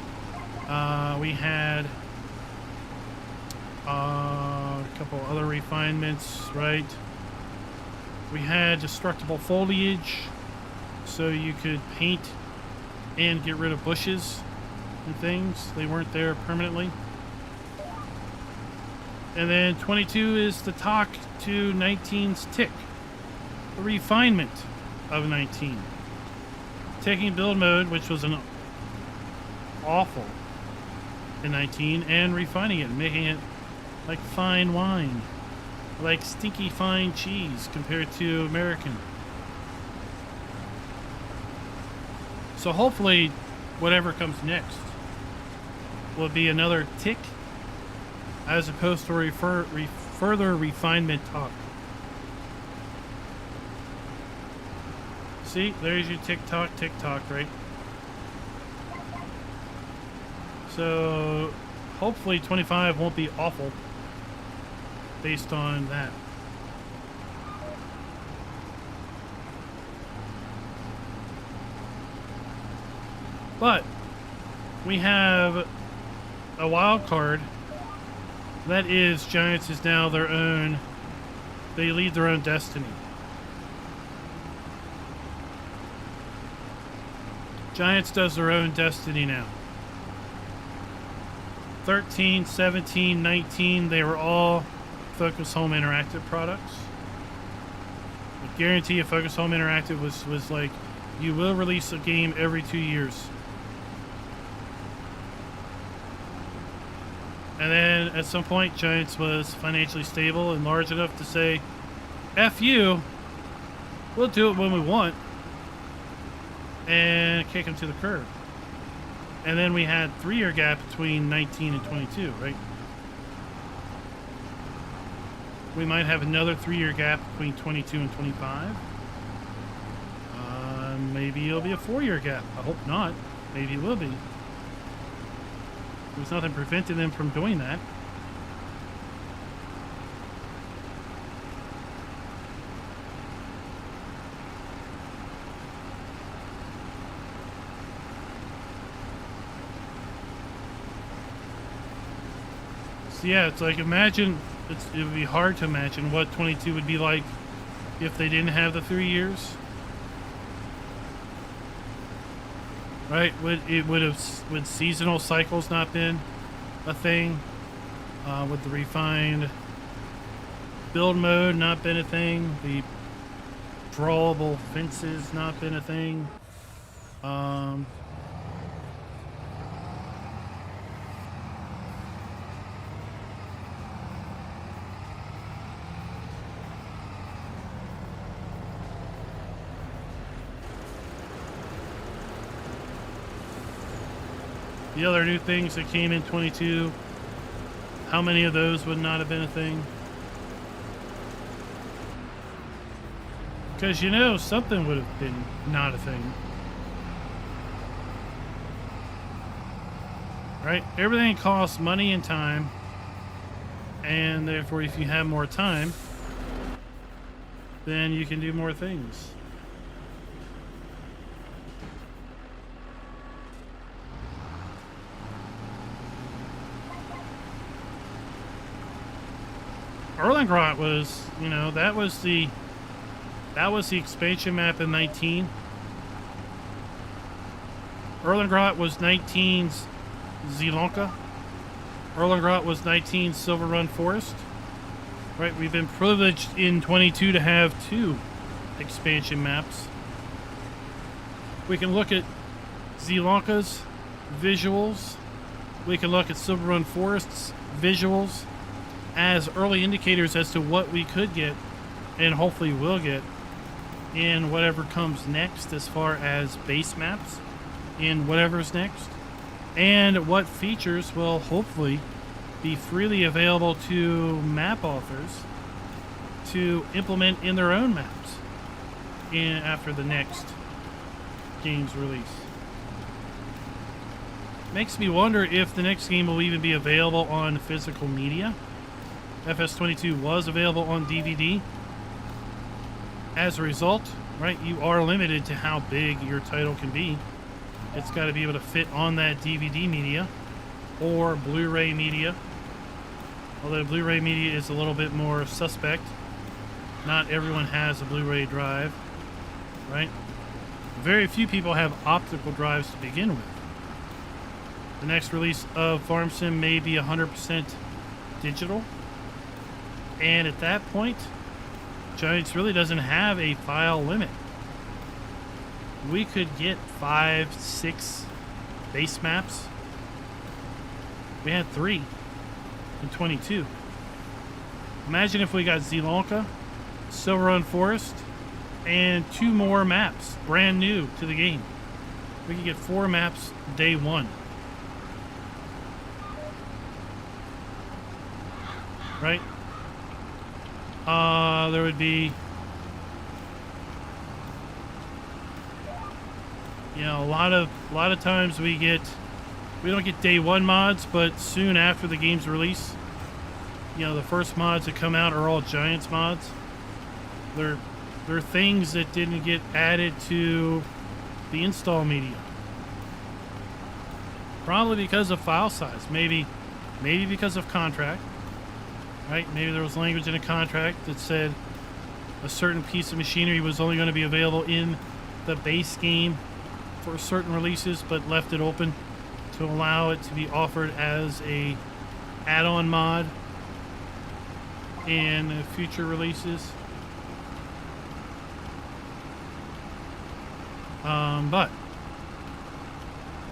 Speaker 1: we had a couple other refinements, right? We had destructible foliage, so you could paint and get rid of bushes and things. They weren't there permanently. And then 22 is the talk to 19's tick. The refinement of 19. Taking build mode, which was an awful in 19, and refining it, making it like fine wine. Like stinky fine cheese compared to American. So hopefully whatever comes next will be another tick as opposed to further refinement talk. See, there's your TikTok, right? So hopefully 25 won't be awful based on that. But we have a wild card. That is, Giants is now their own They lead their own destiny. Giants does their own destiny now. 13, 17, 19, they were all Focus Home Interactive products. I guarantee you Focus Home Interactive was like, you will release a game every 2 years. And then at some point, Giants was financially stable and large enough to say, F you, we'll do it when we want, and kick them to the curb. And then we had 3-year gap between 19 and 22, right? We might have another 3-year gap between 22 and 25. Maybe it'll be a 4-year gap. I hope not. Maybe it will be. There's nothing preventing them from doing that. So yeah, it's like, imagine, it would be hard to imagine what 22 would be like if they didn't have the 3 years. Right? Would seasonal cycles not been a thing? Would the refined build mode not been a thing? The drawable fences not been a thing? The other new things that came in 22, how many of those would not have been a thing? Because, you know, something would have been not a thing. Right? Everything costs money and time. And therefore, if you have more time, then you can do more things. Erlengrot was, you know, that was the expansion map in 19. Erlengrot was 19's Zielonka. Erlengrot was 19's Silver Run Forest. Right, we've been privileged in 22 to have 2 expansion maps. We can look at Zielonka's visuals. We can look at Silver Run Forest's visuals as early indicators as to what we could get and hopefully will get in whatever comes next as far as base maps in whatever's next, and what features will hopefully be freely available to map authors to implement in their own maps after the next game's release. Makes me wonder if the next game will even be available on physical media. FS22 was available on DVD. As a result, right, you are limited to how big your title can be. It's got to be able to fit on that DVD media or Blu-ray media. Although Blu-ray media is a little bit more suspect. Not everyone has a Blu-ray drive, right? Very few people have optical drives to begin with. The next release of Farm Sim may be 100% digital. And at that point, Giants really doesn't have a file limit. We could get 5, 6 base maps. We had 3 in 22. Imagine if we got Zielonka, Silver Run Forest, and 2 more maps, brand new to the game. We could get 4 maps day 1. Right? There would be, you know, a lot of times we don't get day 1 mods, but soon after the game's release, you know, the first mods that come out are all Giants mods. They're things that didn't get added to the install media. Probably because of file size, maybe because of contract. Right? Maybe there was language in a contract that said a certain piece of machinery was only going to be available in the base game for certain releases, but left it open to allow it to be offered as a add-on mod in future releases. But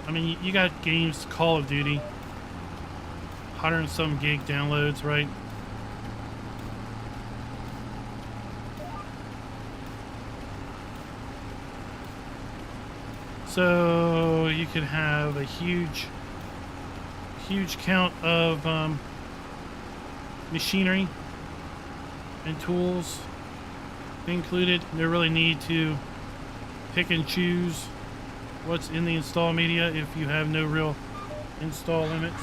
Speaker 1: I mean, you got games, Call of Duty, 100 and some gig downloads, right? So you could have a huge count of machinery and tools included. No really need to pick and choose what's in the install media if you have no real install limits.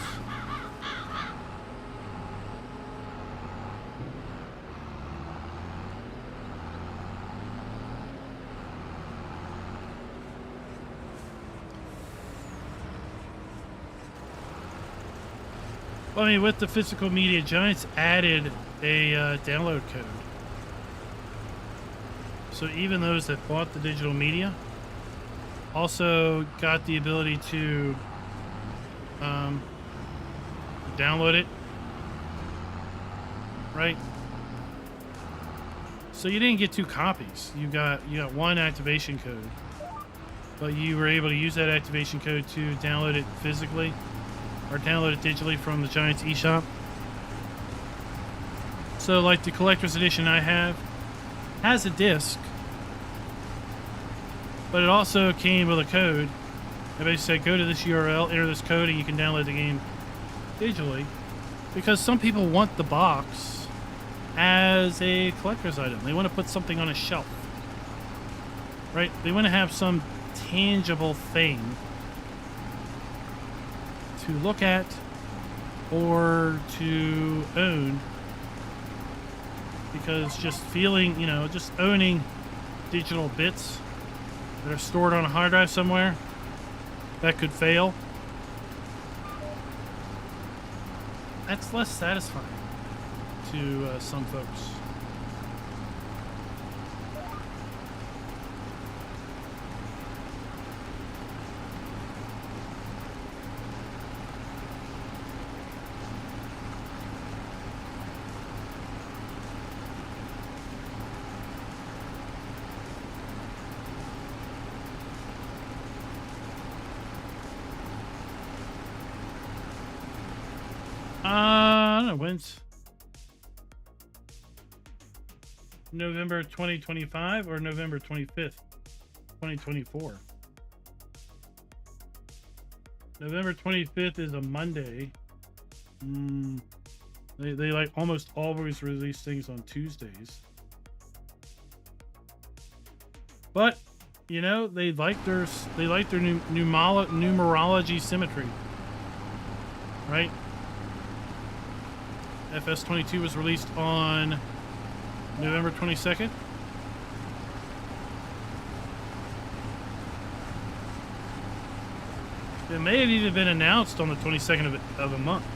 Speaker 1: Well, I mean, with the physical media, Giants added a download code. So even those that bought the digital media also got the ability to download it, right? So you didn't get 2 copies. You got one activation code, but you were able to use that activation code to download it physically or download it digitally from the Giants eShop. So like the collector's edition I have has a disc, but it also came with a code. They basically said, go to this URL, enter this code, and you can download the game digitally. Because some people want the box as a collector's item. They want to put something on a shelf, right? They want to have some tangible thing to look at or to own. Because just feeling, you know, just owning digital bits that are stored on a hard drive somewhere that could fail, that's less satisfying to some folks. I don't know, when's November 2025 or November 25th, 2024? November 25th is a Monday. They like almost always release things on Tuesdays. But, you know, they like their numerology symmetry, right? FS22 was released on November 22nd. It may have even been announced on the 22nd of a month,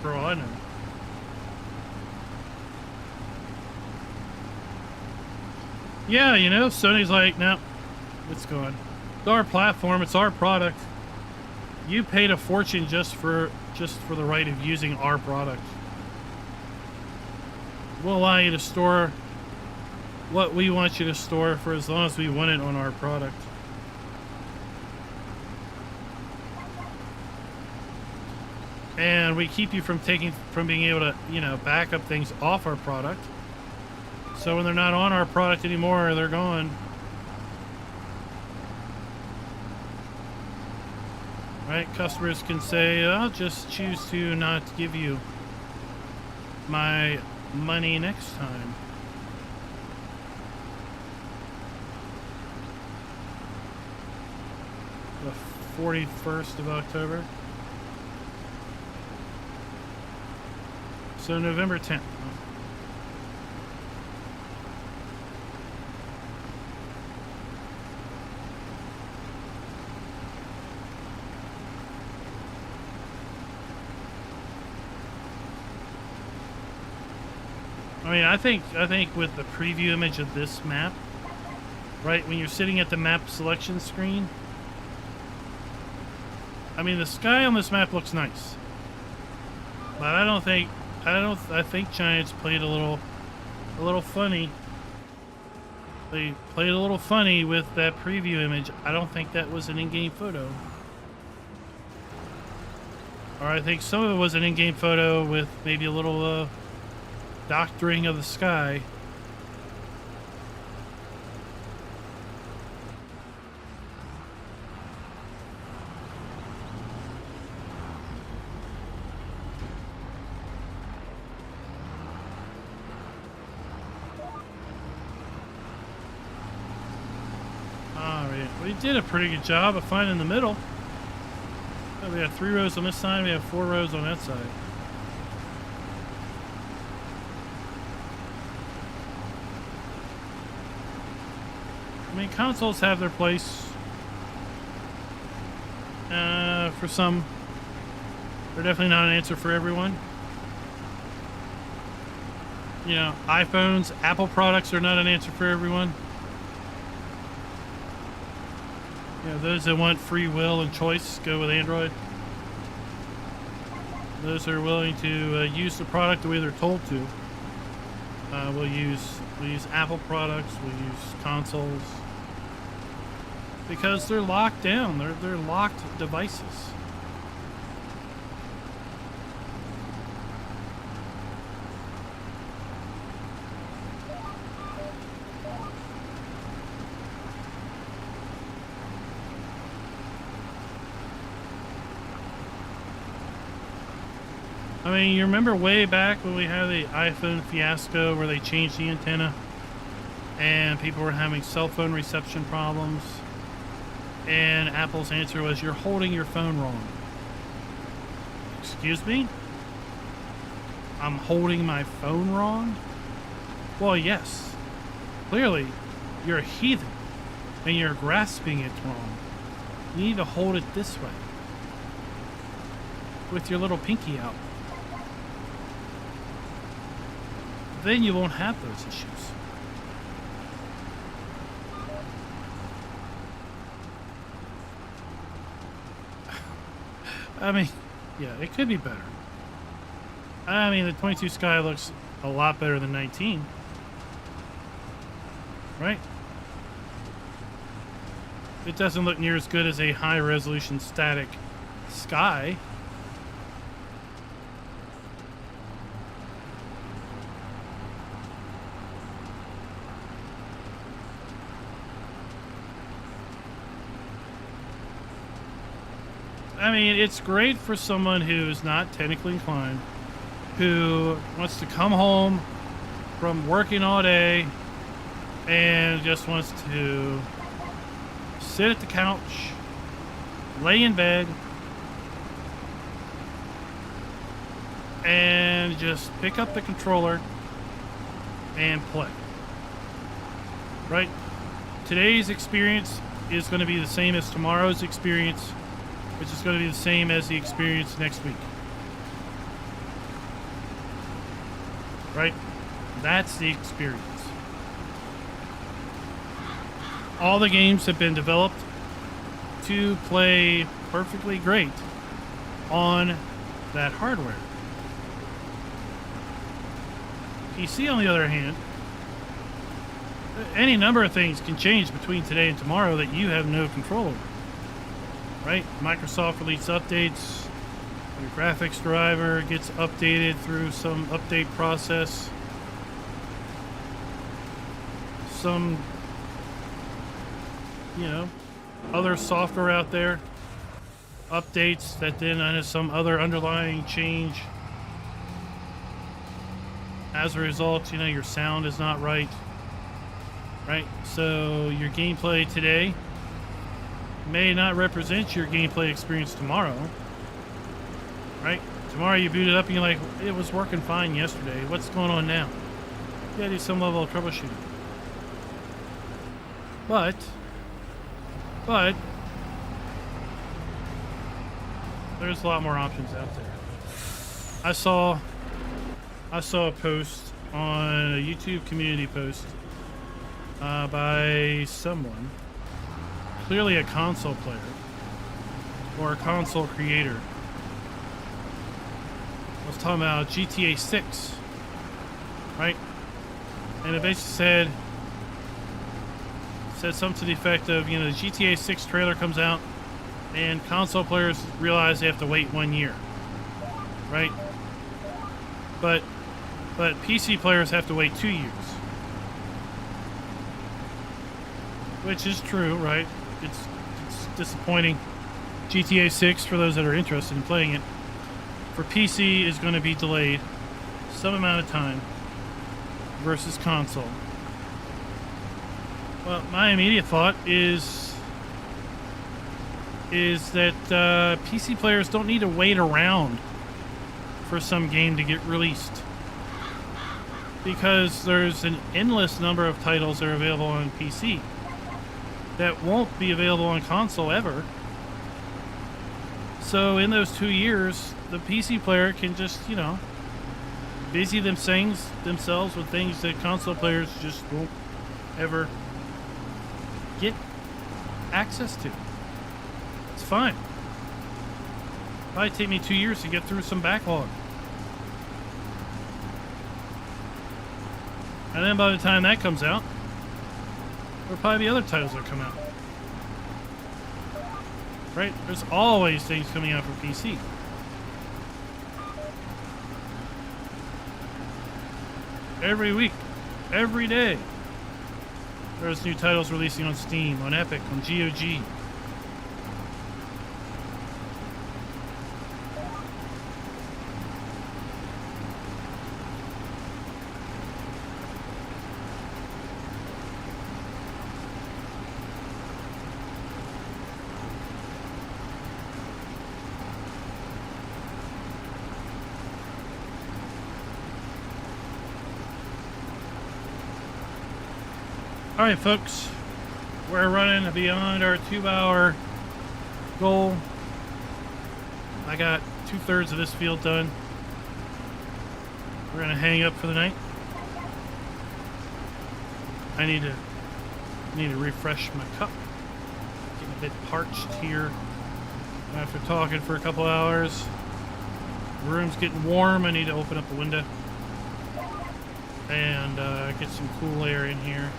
Speaker 1: for all I know. Yeah, you know, Sony's like, no, it's gone. It's our platform, it's our product. You paid a fortune just for the right of using our product. We'll allow you to store what we want you to store for as long as we want it on our product. And we keep you from being able to, you know, back up things off our product. So when they're not on our product anymore, they're gone. Right? Customers can say, I'll just choose to not give you my money next time. The 41st of October. So November 10th. Oh mean, I think with the preview image of this map, right, when you're sitting at the map selection screen, I mean, the sky on this map looks nice. But I think Giants played a little funny. They played a little funny with that preview image. I don't think that was an in-game photo. Or I think some of it was an in-game photo with maybe a little doctoring of the sky. We did a pretty good job of finding the middle. We have 3 rows on this side, we have 4 rows on that side. I mean, consoles have their place. For some, they're definitely not an answer for everyone. You know, iPhones, Apple products are not an answer for everyone. You know, those that want free will and choice go with Android. Those that are willing to use the product the way they're told to, we'll use Apple products. We'll use consoles because they're locked down. They're locked devices. I mean, you remember way back when we had the iPhone fiasco where they changed the antenna and people were having cell phone reception problems, and Apple's answer was, you're holding your phone wrong. Excuse me? I'm holding my phone wrong? Well, yes. Clearly, you're a heathen and you're grasping it wrong. You need to hold it this way with your little pinky out. Then you won't have those issues. I mean, yeah, it could be better. I mean, the 22 Sky looks a lot better than 19. Right? It doesn't look near as good as a high-resolution static Sky. I mean, it's great for someone who's not technically inclined, who wants to come home from working all day and just wants to sit at the couch, lay in bed, and just pick up the controller and play. Right? Today's experience is going to be the same as tomorrow's experience, which is going to be the same as the experience next week. Right? That's the experience. All the games have been developed to play perfectly great on that hardware. PC, on the other hand, any number of things can change between today and tomorrow that you have no control over. Right? Microsoft releases updates. Your graphics driver gets updated through some update process. Some, you know, other software out there updates that then has some other underlying change. As a result, you know, your sound is not right. Right? So your gameplay today may not represent your gameplay experience tomorrow. Right? Tomorrow you boot it up and you're like, it was working fine yesterday. What's going on now? You gotta do some level of troubleshooting. But there's a lot more options out there. I saw a post on a YouTube community post by someone, clearly a console player or a console creator. I was talking about GTA 6, right? And it basically said something to the effect of, you know, the GTA 6 trailer comes out and console players realize they have to wait 1 year, right? But PC players have to wait 2 years. Which is true, right? It's disappointing. GTA 6, for those that are interested in playing it, for PC is going to be delayed some amount of time versus console. Well, my immediate thought is that PC players don't need to wait around for some game to get released, because there's an endless number of titles that are available on PC that won't be available on console ever. So in those 2 years, the PC player can just, you know, busy themselves with things that console players just won't ever get access to. It's fine. Probably take me 2 years to get through some backlog. And then by the time that comes out, there'll probably be other titles that come out. Right? There's always things coming out for PC. Every week, every day, there's new titles releasing on Steam, on Epic, on GOG. Alright folks, we're running beyond our 2-hour goal. I got 2/3 of this field done. We're gonna hang up for the night. I need to refresh my cup. Getting a bit parched here after talking for a couple hours. The room's getting warm. I need to open up the window and get some cool air in here.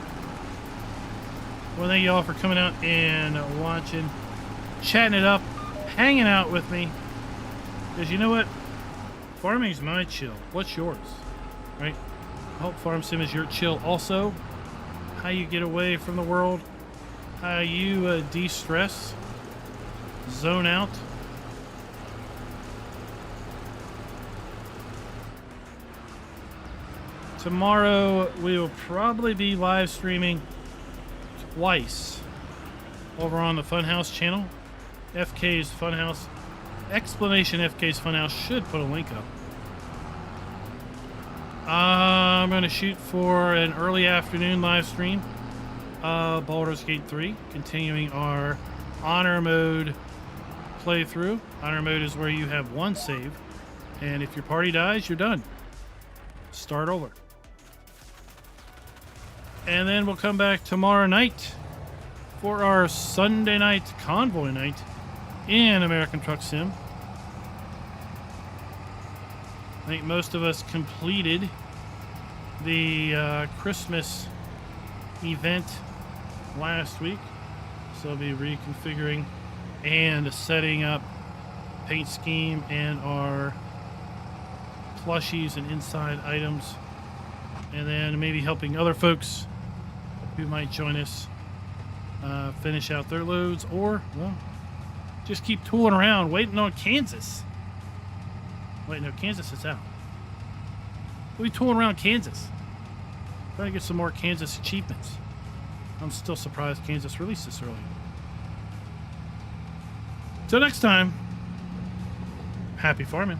Speaker 1: Well, thank you all for coming out and watching, chatting it up, hanging out with me. Because you know what? Farming's my chill. What's yours? Right? I hope Farm Sim is your chill also. How you get away from the world. How you de-stress. Zone out. Tomorrow we will probably be live streaming twice over on the Funhouse channel. FK's Funhouse. Explanation FK's Funhouse should put a link up. I'm going to shoot for an early afternoon live stream. Baldur's Gate 3, continuing our honor mode playthrough. Honor mode is where you have one save, and if your party dies, you're done. Start over. And then we'll come back tomorrow night for our Sunday night convoy night in American Truck Sim. I think most of us completed the Christmas event last week. So I'll be reconfiguring and setting up paint scheme and our plushies and inside items. And then maybe helping other folks who might join us finish out their loads, or, well, just keep tooling around waiting on Kansas. Wait, no, Kansas is out. We'll be tooling around Kansas, trying to get some more Kansas achievements. I'm still surprised Kansas released this early. Till next time, happy farming.